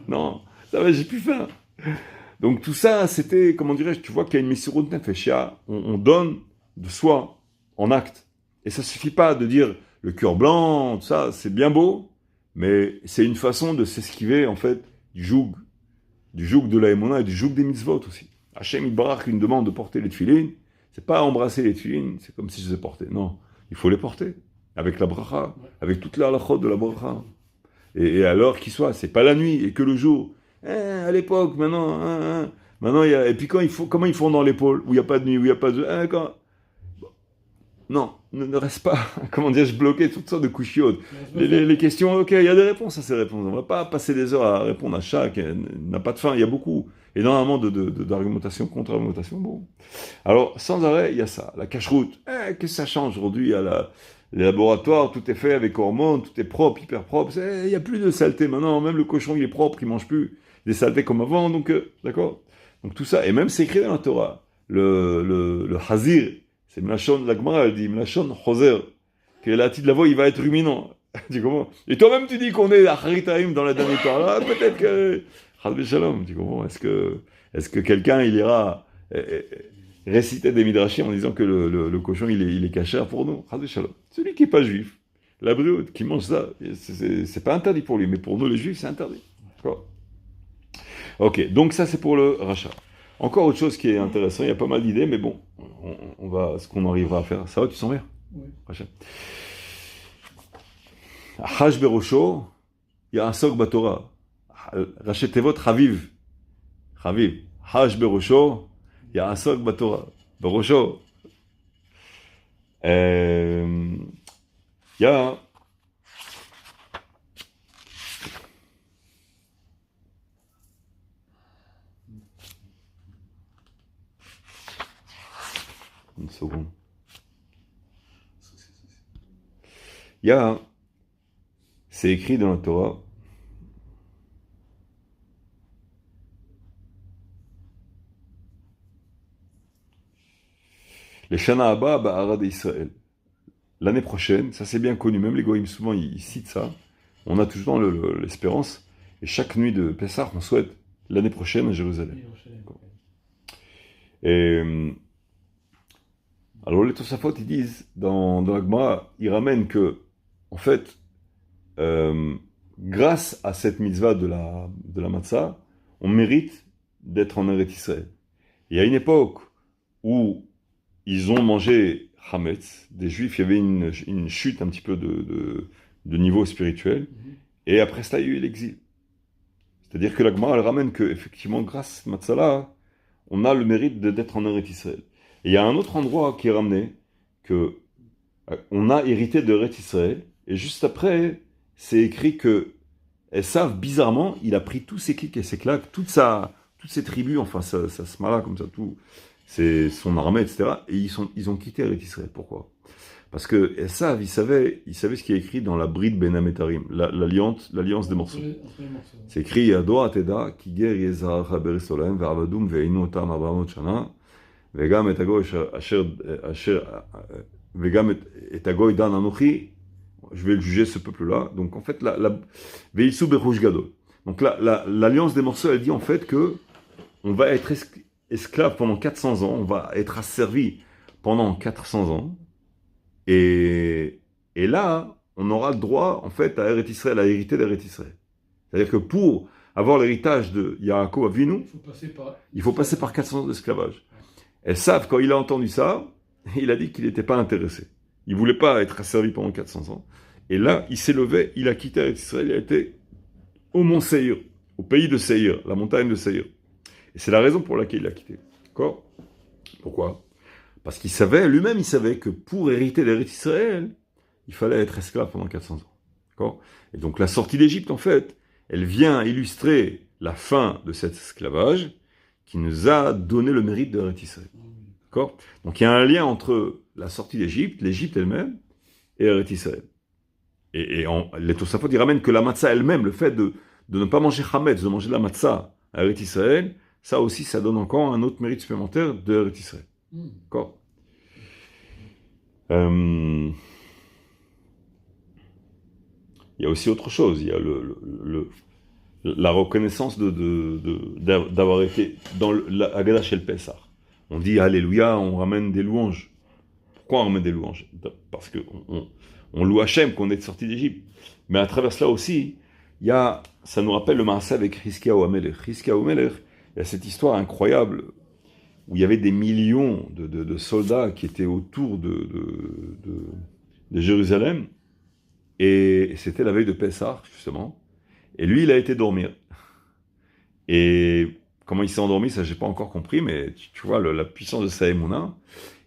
Non, ça va, j'ai plus faim. Donc tout ça, c'était, comment dirais-je, tu vois qu'il y a une messirut nefesh, on donne de soi en acte. Et ça suffit pas de dire le cœur blanc, tout ça, c'est bien beau, mais c'est une façon de s'esquiver, en fait, du joug de la émona et du joug des mitzvot aussi. Hachem Yitbarach, une demande de porter les tefilines, c'est pas embrasser les tefilines, c'est comme si je les portais. Non, il faut les porter, avec la bracha, avec toute la halachot de la bracha. Et à l'heure qu'il soit, c'est pas la nuit et que le jour. À l'époque, maintenant il y a... Et puis comment ils font dans l'épaule, où il n'y a pas de nuit, où il n'y a pas de... Non, ne reste pas, comment dire, je bloquais toutes sortes de couchiotes. Les questions, ok, il y a des réponses à ces réponses. On ne va pas passer des heures à répondre à chaque, n'a pas de fin, il y a énormément d'argumentation, contre-argumentation. Bon. Alors, sans arrêt, il y a ça, la cache-route. Qu'est-ce que ça change aujourd'hui les laboratoires, tout est fait avec hormones, tout est propre, hyper propre. Il n'y a plus de saleté maintenant, même le cochon il est propre, il ne mange plus des saletés comme avant, donc, d'accord ? Donc tout ça, et même c'est écrit dans la Torah, le hazir, c'est Mlachon, la Gemara, elle dit Mlachon Choser, que la petite la voix, il va être ruminant. Tu comprends ? Et toi-même, tu dis qu'on est à Haritaïm dans la dernière temps. Là, peut-être que. Chadvé Shalom, tu comprends ? Est-ce que quelqu'un, il ira réciter des midrashim en disant que le cochon, il est cachère pour nous ? Chadvé Shalom. Celui qui n'est pas juif, la brioute, qui mange ça, c'est pas interdit pour lui, mais pour nous, les juifs, c'est interdit. D'accord ? Ok, donc ça, c'est pour le rachat. Encore autre chose qui est intéressant, il y a pas mal d'idées, mais bon, on va, ce qu'on arrivera à faire. Ça va, tu sens bien ? Oui. Haj Berosho, il y a un sok batora. Rachetevot Chaviv. Chaviv. Haj Berosho, il y a un sok batora. Berosho. Il y a. Une seconde. C'est écrit dans la Torah. Les Shana Abba Ba'ara d'Israël. L'année prochaine, ça c'est bien connu, même les Goïms souvent ils citent ça. On a toujours l'espérance. Et chaque nuit de Pessah, on souhaite l'année prochaine à Jérusalem. Et alors les Tosafot, ils disent, dans la Gemara, ils ramènent que, en fait, grâce à cette mitzvah de la matzah, on mérite d'être en Eretz Israël. Il y a une époque où ils ont mangé Hametz, des Juifs, il y avait une chute un petit peu de niveau spirituel, et après cela, il y a eu l'exil. C'est-à-dire que la Gemara, elle ramène que, effectivement, grâce à cette matzah-là, on a le mérite d'être en Eretz Israël. Et il y a un autre endroit qui est ramené, que on a hérité de Eretz Israël, et juste après, c'est écrit que Esav, bizarrement, il a pris tous ses clics et ses claques, toutes ses tribus, enfin, ça se mala comme ça, tout, c'est son armée, etc. Et ils ont quitté Eretz Israël. Pourquoi ? Parce que Esav, il savait ce qui est écrit dans la Brit Ben Ametarim, l'alliance des morceaux. C'est écrit Adoa Teda, Kiger Yezar Haber Solaim, Ve'avadum Ve'inu Otam Abrahamot Shana, Ve'gam et Agoy Asher, Ve'gam et Agoy Dan Anochi, je vais le juger ce peuple-là. Donc en fait, Ve'itsu Berouj Gadol. Donc là, l'Alliance des morceaux, elle dit en fait que on va être esclave pendant 400 ans, on va être asservi pendant 400 ans, et là, on aura le droit, en fait, à Eretz Israël, à hériter d'Eretz Israël. C'est-à-dire que pour avoir l'héritage de Yaakov Avinu, il faut passer par 400 ans d'esclavage. Elles savent, quand il a entendu ça, il a dit qu'il n'était pas intéressé. Il ne voulait pas être asservi pendant 400 ans. Et là, il s'est levé, il a quitté Eretz Israël, il a été au mont Seir, au pays de Seir, la montagne de Seir. Et c'est la raison pour laquelle il a quitté. D'accord ? Pourquoi ? Parce qu'il savait, lui-même, il savait que pour hériter d'Eretz Israël, il fallait être esclave pendant 400 ans. D'accord ? Et donc la sortie d'Égypte, en fait, elle vient illustrer la fin de cet esclavage qui nous a donné le mérite d'Eretz Israël. D'accord ? Donc il y a un lien entre la sortie d'Égypte, l'Égypte elle-même, et Eretz Israël. Et les Tosafot, ils ramènent que la matzah elle-même, le fait de ne pas manger chametz, de manger de la matzah à Eretz Israël, ça aussi, ça donne encore un autre mérite supplémentaire de Eretz Israël. D'accord ? Il y a aussi autre chose, il y a la reconnaissance d'avoir été dans la Haggadah Shel Pessah. On dit Alléluia, on ramène des louanges. Pourquoi on ramène des louanges ? Parce qu'on loue Hachem qu'on est sorti d'Égypte. Mais à travers cela aussi, ça nous rappelle le Maaseh avec Hiskiyahu HaMelech. Hiskiyahu HaMelech, il y a cette histoire incroyable où il y avait des millions de soldats qui étaient autour de Jérusalem. Et c'était la veille de Pessah, justement. Et lui, il a été dormir. Et comment il s'est endormi, ça, j'ai pas encore compris, mais tu vois la puissance de sa émouna.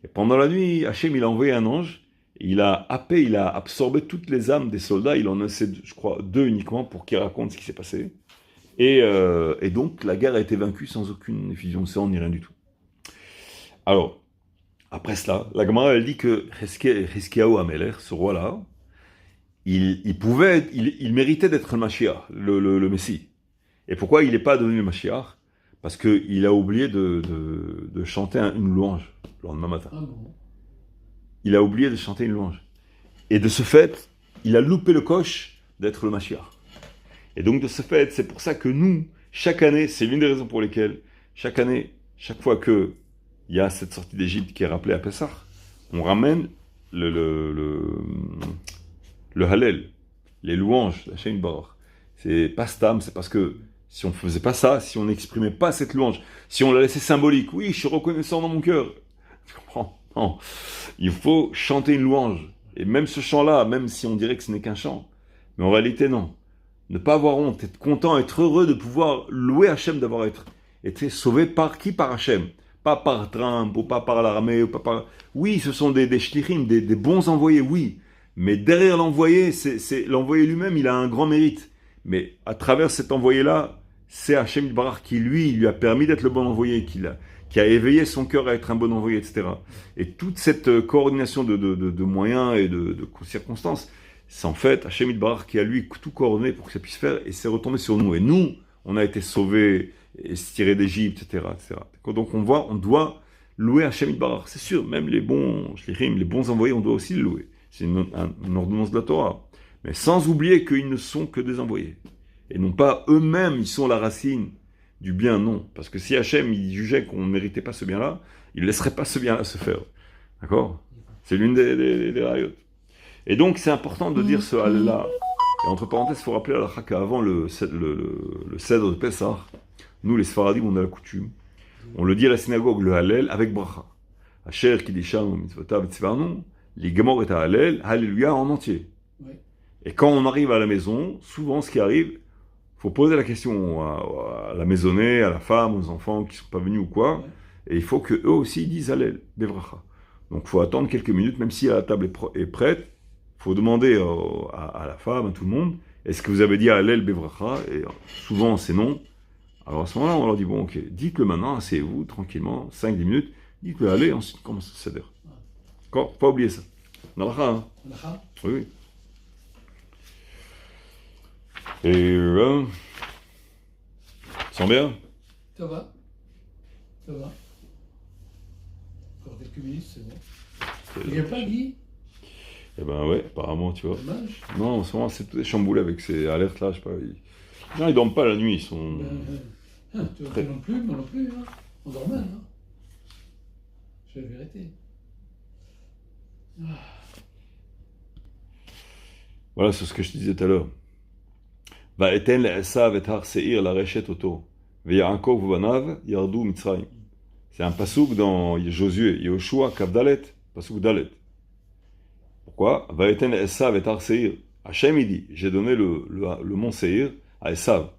Et pendant la nuit, Hachem, il a envoyé un ange. Il a happé, il a absorbé toutes les âmes des soldats. Il en a laissé, je crois, 2 uniquement pour qu'ils racontent ce qui s'est passé. Et donc, la guerre a été vaincue sans aucune effusion de sang ni rien du tout. Alors, après cela, la Gemara, elle dit que Hiskiyahu HaMelech, ce roi-là, il méritait d'être le Mashiach, le Messie. Et pourquoi il n'est pas devenu le Mashiach ? Parce qu'il a oublié de chanter une louange le lendemain matin. Ah bon ? Il a oublié de chanter une louange. Et de ce fait, il a loupé le coche d'être le Mashiach. Et donc de ce fait, c'est pour ça que nous, chaque année, c'est l'une des raisons pour lesquelles, chaque année, chaque fois qu'il y a cette sortie d'Égypte qui est rappelée à Pessah, on ramène le Hallel, les louanges, la Shem Barach. C'est pas stam, c'est parce que si on faisait pas ça, si on n'exprimait pas cette louange, si on la laissait symbolique, oui, je suis reconnaissant dans mon cœur. Tu comprends ? Non. Il faut chanter une louange. Et même ce chant-là, même si on dirait que ce n'est qu'un chant, mais en réalité, non. Ne pas avoir honte, être content, être heureux de pouvoir louer Hachem, d'avoir été sauvé par qui ? Par Hachem. Pas par Trump, ou pas par l'armée, ou pas par... Oui, ce sont des shlichim, des bons envoyés, oui. Mais derrière l'envoyé, c'est l'envoyé lui-même, il a un grand mérite. Mais à travers cet envoyé-là, c'est Hachem Yitbarach qui, lui a permis d'être le bon envoyé, qui a éveillé son cœur à être un bon envoyé, etc. Et toute cette coordination de moyens et de circonstances, c'est en fait Hachem Yitbarach qui a lui tout coordonné pour que ça puisse faire, et c'est retombé sur nous. Et nous, on a été sauvés, et se tirer d'Égypte, etc., etc. Donc on doit louer Hachem Yitbarach. C'est sûr, même les bons shlichim, les bons envoyés, on doit aussi le louer. C'est une ordonnance de la Torah. Mais sans oublier qu'ils ne sont que des envoyés. Et non pas eux-mêmes, ils sont la racine du bien, non. Parce que si Hachem, il jugeait qu'on ne méritait pas ce bien-là, il ne laisserait pas ce bien-là se faire. D'accord ? C'est l'une des rayot. Et donc, c'est important de dire ce Hallel-là. Et entre parenthèses, il faut rappeler à la Chaka, avant le Seder de Pessah, nous, les Sfaradim, on a la coutume. On le dit à la synagogue, le Hallel, avec bracha. Asher, Kiddisham, Mitzvotav, Tzvarnon, les Gemor et Hallel, Alléluia en entier. Oui. Et quand on arrive à la maison, souvent ce qui arrive, il faut poser la question à la maisonnée, à la femme, aux enfants qui ne sont pas venus ou quoi, Ouais. et il faut qu'eux aussi disent Hallel, Bevracha. Donc il faut attendre quelques minutes, même si la table est prête, il faut demander à la femme, à tout le monde, est-ce que vous avez dit Hallel, Bevracha ? Et souvent c'est non. Alors à ce moment-là, on leur dit, bon ok, dites-le maintenant, asseyez-vous tranquillement, 5-10 minutes, dites-le Hallel, ensuite on commence à se céder. D'accord ? Pas oublier ça. Nalacha, hein ? Nalacha. Oui, oui. Et sent bien ? Ça va. Ça va. Encore quelques minutes, c'est bon. Il n'y a pas dit. Eh ben ouais, apparemment, tu vois. Dommage. Non, en ce moment, c'est tout chamboulé avec ces alertes-là, je sais pas. Les gens, ils dorment pas la nuit, ils sont... Tu vois, non plus, moi non plus, hein. On dort mal, hein. C'est la vérité. Voilà, c'est ce que je te disais tout à l'heure. Va eten Esav et Har Seir la rechet oto. Ve'Yaakov Banav yardu Mitzrayim. C'est un pasouk dans Josué, Yoshua, Kavdalet, pasouk Dalet. Pourquoi? Va eten Esav et Har Seir. Hachem il dit, j'ai donné le mont Seir à Esav.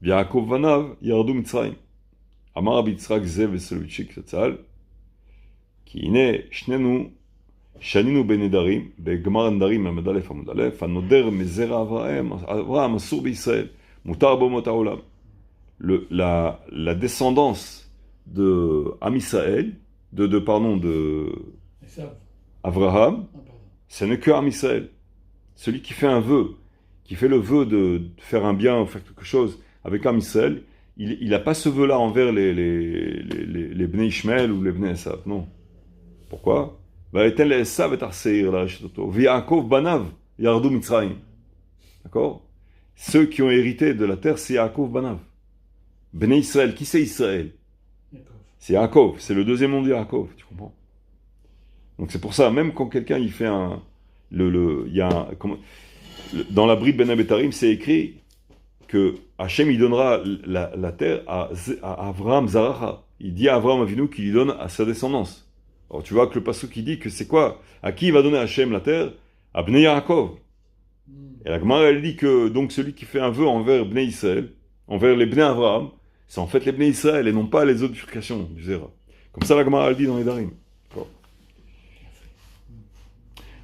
Ve'Yaakov Banav yardu Mitzrayim. Amar Rabbi Yitzhak Zev Soloveitchik Zatzal. Ki ine shnenu שנינו בנדרים, בגמר נדרים עמוד א' עמוד א', הנודר מזרע אברהם אסור בישראל, מותר באומות העולם. La descendance de Am Israël, de Abraham, ce n'est que Am Israël. Celui qui fait un vœu, qui fait le vœu de faire un bien ou faire quelque chose avec Am Israël, il n'a pas ce vœu-là envers les Bnei Ishmael ou les Bnei Esav, non. Pourquoi? D'accord? Ceux qui ont hérité de la terre, c'est Yaakov Banav. Bnei Israël, qui c'est Israël? C'est Yaakov, c'est le deuxième nom de Yaakov, tu comprends? Donc c'est pour ça, même quand quelqu'un il fait un... dans la bride Ben Abetarim, c'est écrit que Hachem il donnera la terre à Avraham Zaracha. Il dit à Avraham Avinu qu'il lui donne à sa descendance. Alors tu vois que le pasuk qui dit que c'est quoi? À qui il va donner Hachem la terre? À Bnei Yaakov. Et la Gemara elle dit que donc celui qui fait un vœu envers Bnei Israël, envers les Bnei Avraham, c'est en fait les Bnei Israël et non pas les autres bifurcations du Zera. Comme ça la Gemara elle dit dans les Darim.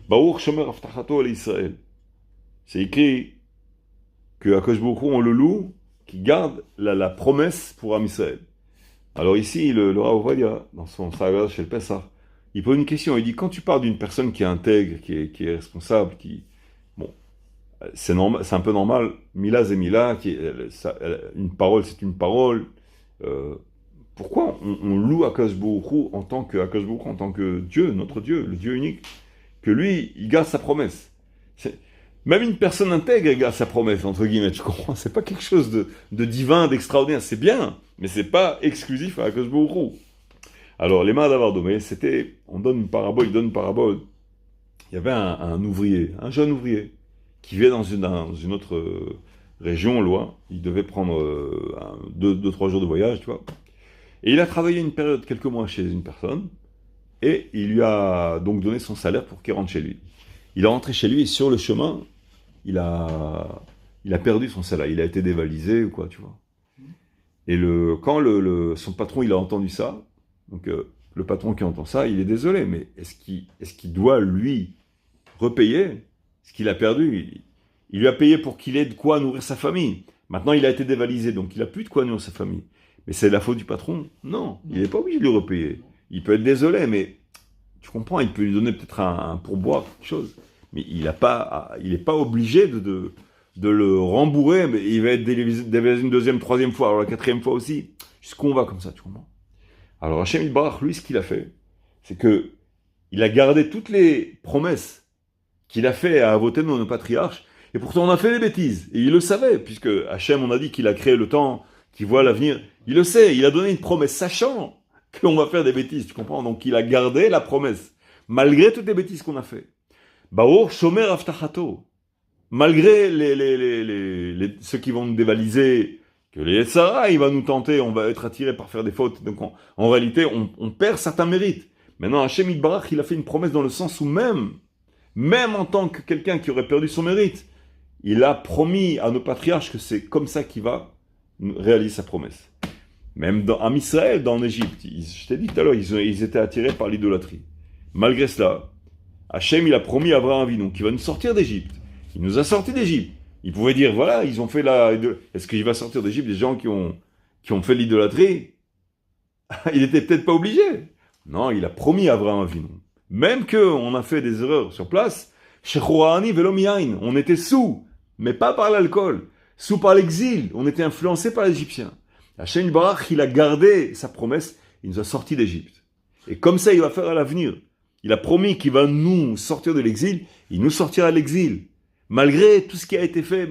Baruch Shomer Avtachato al Israël. C'est écrit que Akadosh Baruch Hu, on le loue, qui garde la promesse pour Am Israël. Alors ici, le Rav Ovadia, dans son saga chez le Pessah, il pose une question, il dit, quand tu parles d'une personne qui est intègre, qui est responsable, bon, c'est normal, c'est un peu normal, Mila c'est Mila, une parole c'est une parole, pourquoi on loue Akadosh Baruch Hu en tant que Dieu, notre Dieu, le Dieu unique, que lui, il garde sa promesse. Même une personne intègre garde sa promesse, entre guillemets, tu comprends? C'est pas quelque chose de divin, d'extraordinaire, c'est bien, mais c'est pas exclusif à Akadosh Baruch Hu. Alors, les mains d'Avardomé, c'était, il donne une parabole. Il y avait un ouvrier, un jeune ouvrier, qui vivait dans une autre région, loin. Il devait prendre 2-3 jours de voyage, tu vois. Et il a travaillé une période, quelques mois chez une personne, et il lui a donc donné son salaire pour qu'il rentre chez lui. Il est rentré chez lui, et sur le chemin, il a perdu son salaire. Il a été dévalisé, ou quoi, tu vois. Et quand son patron, il a entendu ça, donc le patron qui entend ça, il est désolé, mais est-ce qu'il doit, lui, repayer ce qu'il a perdu? Il lui a payé pour qu'il ait de quoi nourrir sa famille. Maintenant, il a été dévalisé, donc il n'a plus de quoi nourrir sa famille. Mais c'est la faute du patron? Non, il n'est pas obligé de lui repayer. Il peut être désolé, mais tu comprends, il peut lui donner peut-être un pourboire, quelque chose. Mais il n'est pas obligé de le rembourrer, mais il va être dévalisé une deuxième, troisième fois, alors la quatrième fois aussi, jusqu'où on va comme ça, tu comprends? Alors Hachem Yitbarach, lui, ce qu'il a fait, c'est que il a gardé toutes les promesses qu'il a fait à Avotenu, nos patriarches, et pourtant on a fait des bêtises. Et il le savait, puisque Hachem, on a dit qu'il a créé le temps, qu'il voit l'avenir. Il le sait, il a donné une promesse, sachant qu'on va faire des bêtises, tu comprends? Donc il a gardé la promesse, malgré toutes les bêtises qu'on a fait. Baruch Shomer Avtachato. Malgré ceux qui vont nous dévaliser, que les Yetzara, il va nous tenter, on va être attiré par faire des fautes. Donc en réalité, on perd certains mérites. Maintenant, Hachem Yitbarach, il a fait une promesse dans le sens où même en tant que quelqu'un qui aurait perdu son mérite, il a promis à nos patriarches que c'est comme ça qu'il va réaliser sa promesse. Même en Israël, en Égypte, je t'ai dit tout à l'heure, ils étaient attirés par l'idolâtrie. Malgré cela, Hachem, il a promis à Abraham Avinu qu'il va nous sortir d'Égypte. Il nous a sortis d'Égypte. Il pouvait dire, voilà, ils ont fait est-ce qu'il va sortir d'Égypte des gens qui ont fait l'idolâtrie? Il était peut-être pas obligé. Non, il a promis à Abraham Avinu. Même qu'on a fait des erreurs sur place, Shechorani velomiain, on était sous, mais pas par l'alcool, sous par l'exil, on était influencé par les Égyptiens. Hachem Yitbarach, il a gardé sa promesse, il nous a sortis d'Égypte. Et comme ça, il va faire à l'avenir. Il a promis qu'il va nous sortir de l'exil, il nous sortira de l'exil. Malgré tout ce qui a été fait,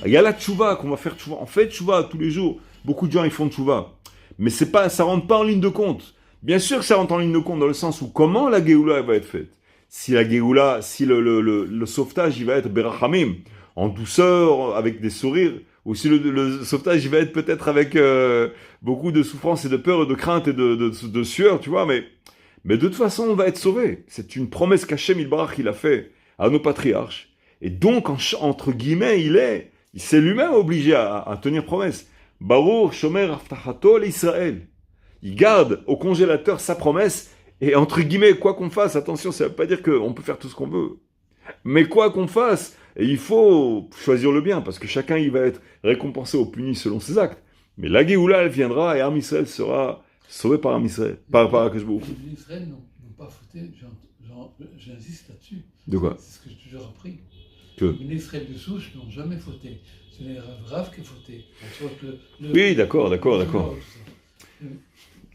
Il y a la tchouva qu'on va faire tchouva. On fait tchouva tous les jours. Beaucoup de gens, ils font tchouva. Mais ça rentre pas en ligne de compte. Bien sûr que ça rentre en ligne de compte dans le sens où comment la Géoula va être faite. Si la Géoula, si le sauvetage, il va être berachamim, en douceur, avec des sourires, ou si le sauvetage, il va être peut-être avec beaucoup de souffrance et de peur, et de crainte et de sueur, tu vois, mais de toute façon, on va être sauvé. C'est une promesse qu'Hachem Ilbarach, il a fait à nos patriarches. Et donc, entre guillemets, il s'est lui-même obligé à tenir promesse. Baruch Shomer Avtachato l'Israël. Il garde au congélateur sa promesse, et entre guillemets, quoi qu'on fasse, attention, ça ne veut pas dire qu'on peut faire tout ce qu'on veut. Mais quoi qu'on fasse, il faut choisir le bien, parce que chacun il va être récompensé ou puni selon ses actes. Mais la Géoula, elle viendra, et Am Israël sera sauvé par Am Israël, par Akadosh Baruch Hu. Les Israël n'ont pas fauté, j'insiste là-dessus. De quoi? C'est ce que j'ai toujours appris. Que Les Israël de souche n'ont jamais fauté. C'est les Rav qui ont fauté. Oui, d'accord.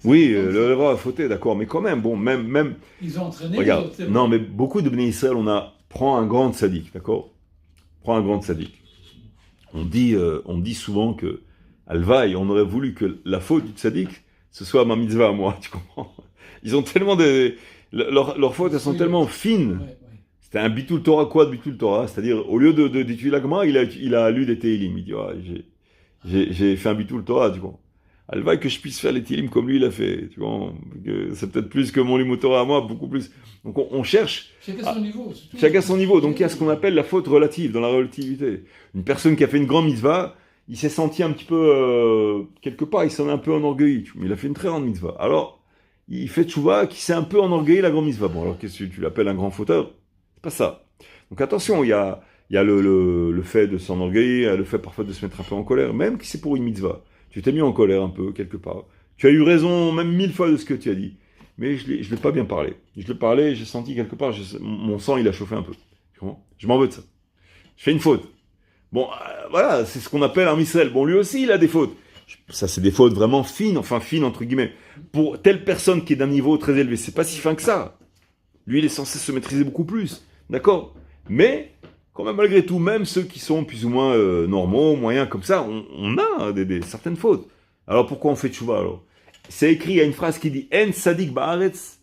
Oui, le Rav a fauté, d'accord, mais quand même, bon, même... Ils ont entraîné... Regarde, non, mais beaucoup de Bnei Israël, prend un grand tzaddik, d'accord? Prends un grand tzaddik. On dit souvent que, Alvaï, on aurait voulu que la faute du tzaddik, ce soit ma mitzvah à moi, tu comprends? Ils ont tellement leurs fautes, elles sont tellement fines. Ouais. C'était un bitul Torah, quoi de bitul Torah? C'est-à-dire, au lieu d'étudier la Gemara, il a lu des Tehillim. Il dit, j'ai fait un bitul Torah, tu vois. Alvaï que je puisse faire les Tehillim comme lui il a fait, tu vois. C'est peut-être plus que mon limut Torah à moi, beaucoup plus. Donc on cherche... Chacun son niveau. Chacun son niveau. Donc il y a ce qu'on appelle la faute relative, dans la relativité. Une personne qui a fait une grande mitzvah, il s'est senti un petit peu... quelque part, il s'en est un peu enorgueilli. Mais il a fait une très grande mitzvah. Alors, il fait tchouva qui s'est un peu enorgueilli la grande mitzvah. Bon, alors qu'est-ce que tu l'appelles un grand fauteur? C'est pas ça. Donc attention, il y a le fait de s'enorgueillir, le fait parfois de se mettre un peu en colère, même si c'est pour une mitzvah. Tu t'es mis en colère un peu, quelque part. Tu as eu raison même 1000 fois de ce que tu as dit. Mais je l'ai pas bien parlé. Je l'ai parlé, j'ai senti quelque part, mon sang il a chauffé un peu. Je m'en veux de ça. Je fais une faute. Bon, voilà, c'est ce qu'on appelle un Israël. Bon, lui aussi il a des fautes. Ça c'est des fautes vraiment fines, enfin fines entre guillemets. Pour telle personne qui est d'un niveau très élevé, c'est pas si fin que ça. Lui il est censé se maîtriser beaucoup plus. D'accord? Mais... quand même, malgré tout, même ceux qui sont plus ou moins normaux, moyens, comme ça, on a certaines fautes. Alors pourquoi on fait tchouva alors? C'est écrit, il y a une phrase qui dit « En tzadik ba'aretz,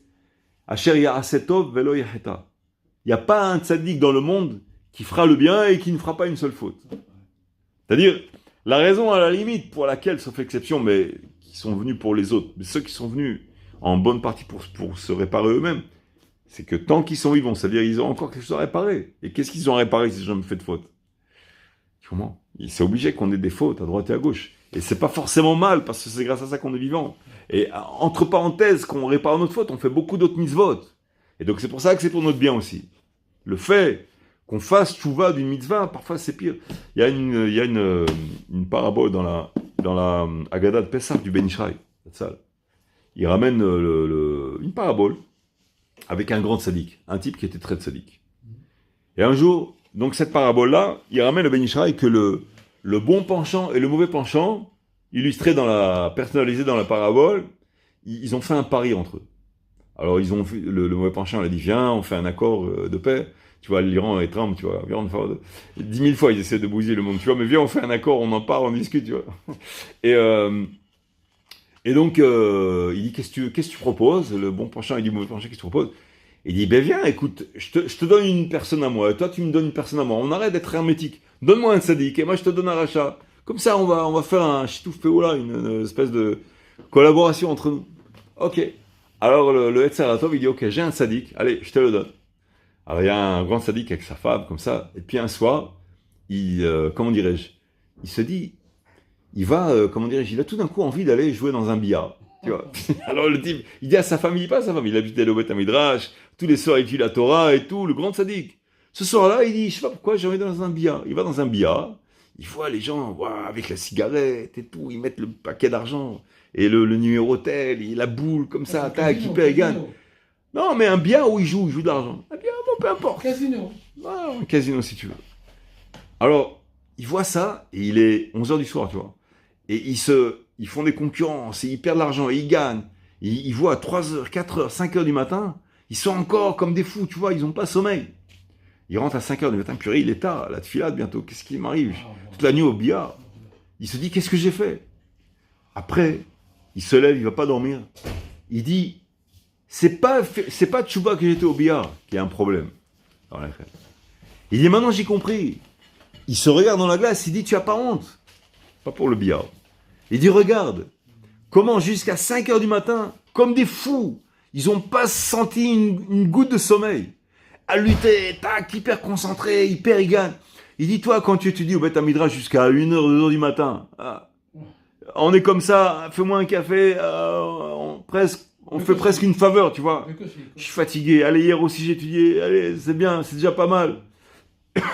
asher ya'aseh tov velo yacheta ». Il n'y a pas un tzadik dans le monde qui fera le bien et qui ne fera pas une seule faute. C'est-à-dire, la raison à la limite pour laquelle, sauf exception, mais qui sont venus pour les autres, mais ceux qui sont venus en bonne partie pour se réparer eux-mêmes, c'est que tant qu'ils sont vivants, c'est-à-dire ils ont encore quelque chose à réparer. Et qu'est-ce qu'ils ont réparé si j'ai jamais fait de faute? Comment? C'est obligé qu'on ait des fautes à droite et à gauche. Et c'est pas forcément mal, parce que c'est grâce à ça qu'on est vivant. Et entre parenthèses, quand on répare notre faute, on fait beaucoup d'autres mitzvot. Et donc c'est pour ça que c'est pour notre bien aussi. Le fait qu'on fasse tchouva d'une mitzvah, parfois c'est pire. Il y a une parabole dans la Haggadah de Pessah du Ben Ishraï. Il ramène une parabole avec un grand tzaddik, un type qui était très tzaddik. Et un jour, donc cette parabole-là, il ramène le Ben Ishraï que le bon penchant et le mauvais penchant, illustrés personnalisés dans la parabole, ils ont fait un pari entre eux. Alors ils ont fait, le mauvais penchant, il a dit, viens, on fait un accord de paix. Tu vois, l'Iran et Trump, tu vois, viens, on fait 10 000 fois, ils essaient de bousiller le monde, tu vois, mais viens, on fait un accord, on en parle, on discute, tu vois. Et donc, il dit, qu'est-ce que tu proposes? Le bon penchant, il dit, mauvais penchant, qu'est-ce que tu proposes? Il dit, ben viens, écoute, je te donne une personne à moi, et toi tu me donnes une personne à moi, on arrête d'être hermétique. Donne-moi un tzaddik, et moi je te donne un rachat. Comme ça, on va faire un chitouf péoula, une espèce de collaboration entre nous. Ok. Alors le Etzaratov, il dit, ok, j'ai un tzaddik, allez, je te le donne. Alors il y a un grand tzaddik avec sa femme, comme ça, et puis un soir, comment dirais-je, il se dit, il a tout d'un coup envie d'aller jouer dans un billard. Tu vois. Alors le type, il dit à sa famille, pas à sa famille, il habitait le Beth Midrash, tous les soirs il étudie la Torah et tout, le grand tzaddik. Ce soir-là, il dit, je sais pas pourquoi, j'ai envie d'aller dans un billard. Il va dans un billard, il voit les gens, avec la cigarette et tout, ils mettent le paquet d'argent, et le numéro tel, et la boule, comme ça, tac, il perd, il gagne. Non, mais un billard où il joue de l'argent. Un billard, bon, peu importe. Casino. Ah, un casino si tu veux. Alors, il voit ça, et il est 11h du soir, tu vois. Et ils font des concurrences, et ils perdent de l'argent, et ils gagnent. Et ils voient à 3h, 4h, 5h du matin, ils sont encore comme des fous, tu vois, ils n'ont pas sommeil. Il rentre à 5h du matin, purée, il est tard, la tfila bientôt, qu'est-ce qui m'arrive? Toute la nuit au billard. Il se dit, qu'est-ce que j'ai fait? Après, il se lève, il va pas dormir. Il dit, c'est pas Tchouba que j'étais au billard qui a un problème. Dans la fête. Il dit, maintenant j'ai compris. Il se regarde dans la glace, il dit, tu as pas honte. Pas pour le billard. Il dit, regarde, comment jusqu'à 5h du matin, comme des fous, ils ont pas senti une goutte de sommeil. À lutter, tac, hyper concentré, hyper égal. Il dit, toi, quand tu étudies au Beth Midrash jusqu'à 1h, 2h du matin, on est comme ça, fais-moi un café, on fait presque une faveur, tu vois. Je suis fatigué, allez, hier aussi j'ai étudié, allez, c'est bien, c'est déjà pas mal.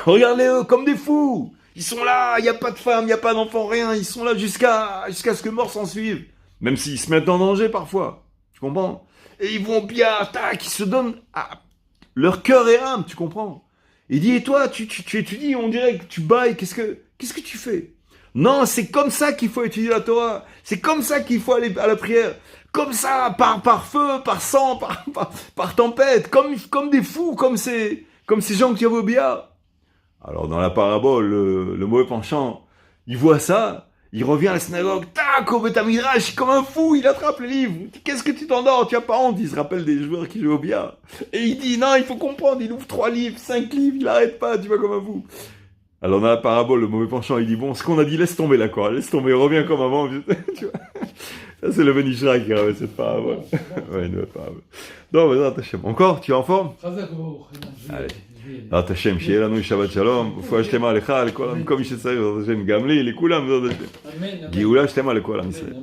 Regardez-eux comme des fous. Ils sont là, il n'y a pas de femmes, il n'y a pas d'enfants, rien. Ils sont là jusqu'à ce que mort s'en suive. Même s'ils se mettent en danger parfois. Tu comprends? Et ils vont bien, tac, ils se donnent leur cœur et âme, tu comprends? Il dit, et toi, tu étudies, on dirait que tu bailles, qu'est-ce que tu fais? Non, c'est comme ça qu'il faut étudier la Torah. C'est comme ça qu'il faut aller à la prière. Comme ça, par feu, par sang, par tempête, comme des fous, comme ces gens qui avaient au billard. Alors dans la parabole, le mauvais penchant, il voit ça, il revient à la synagogue, tac, au Beth Midrash, comme un fou, il attrape le livre. Qu'est-ce que tu t'endors? Tu as pas honte? Il se rappelle des joueurs qui jouent au billard. Et il dit, non, il faut comprendre, il ouvre 3 livres, 5 livres, il arrête pas, tu vois, comme un fou. Alors dans la parabole, le mauvais penchant, il dit, bon, ce qu'on a dit, laisse tomber là, quoi, laisse tomber, reviens comme avant. Tu vois, ça c'est le Benishra qui ramène cette parabole. Ouais, une autre parabole. Non, mais non, Tachem. Encore, tu es en forme? Allez. בעזרת השם, שיהיה לנו שבת שלום, רפואה שלמה לך, לכל מי שצריך, בעזרת השם, גם לי, לכולם, בעזרת השם. גאולה שלמה לכל עם ישראל.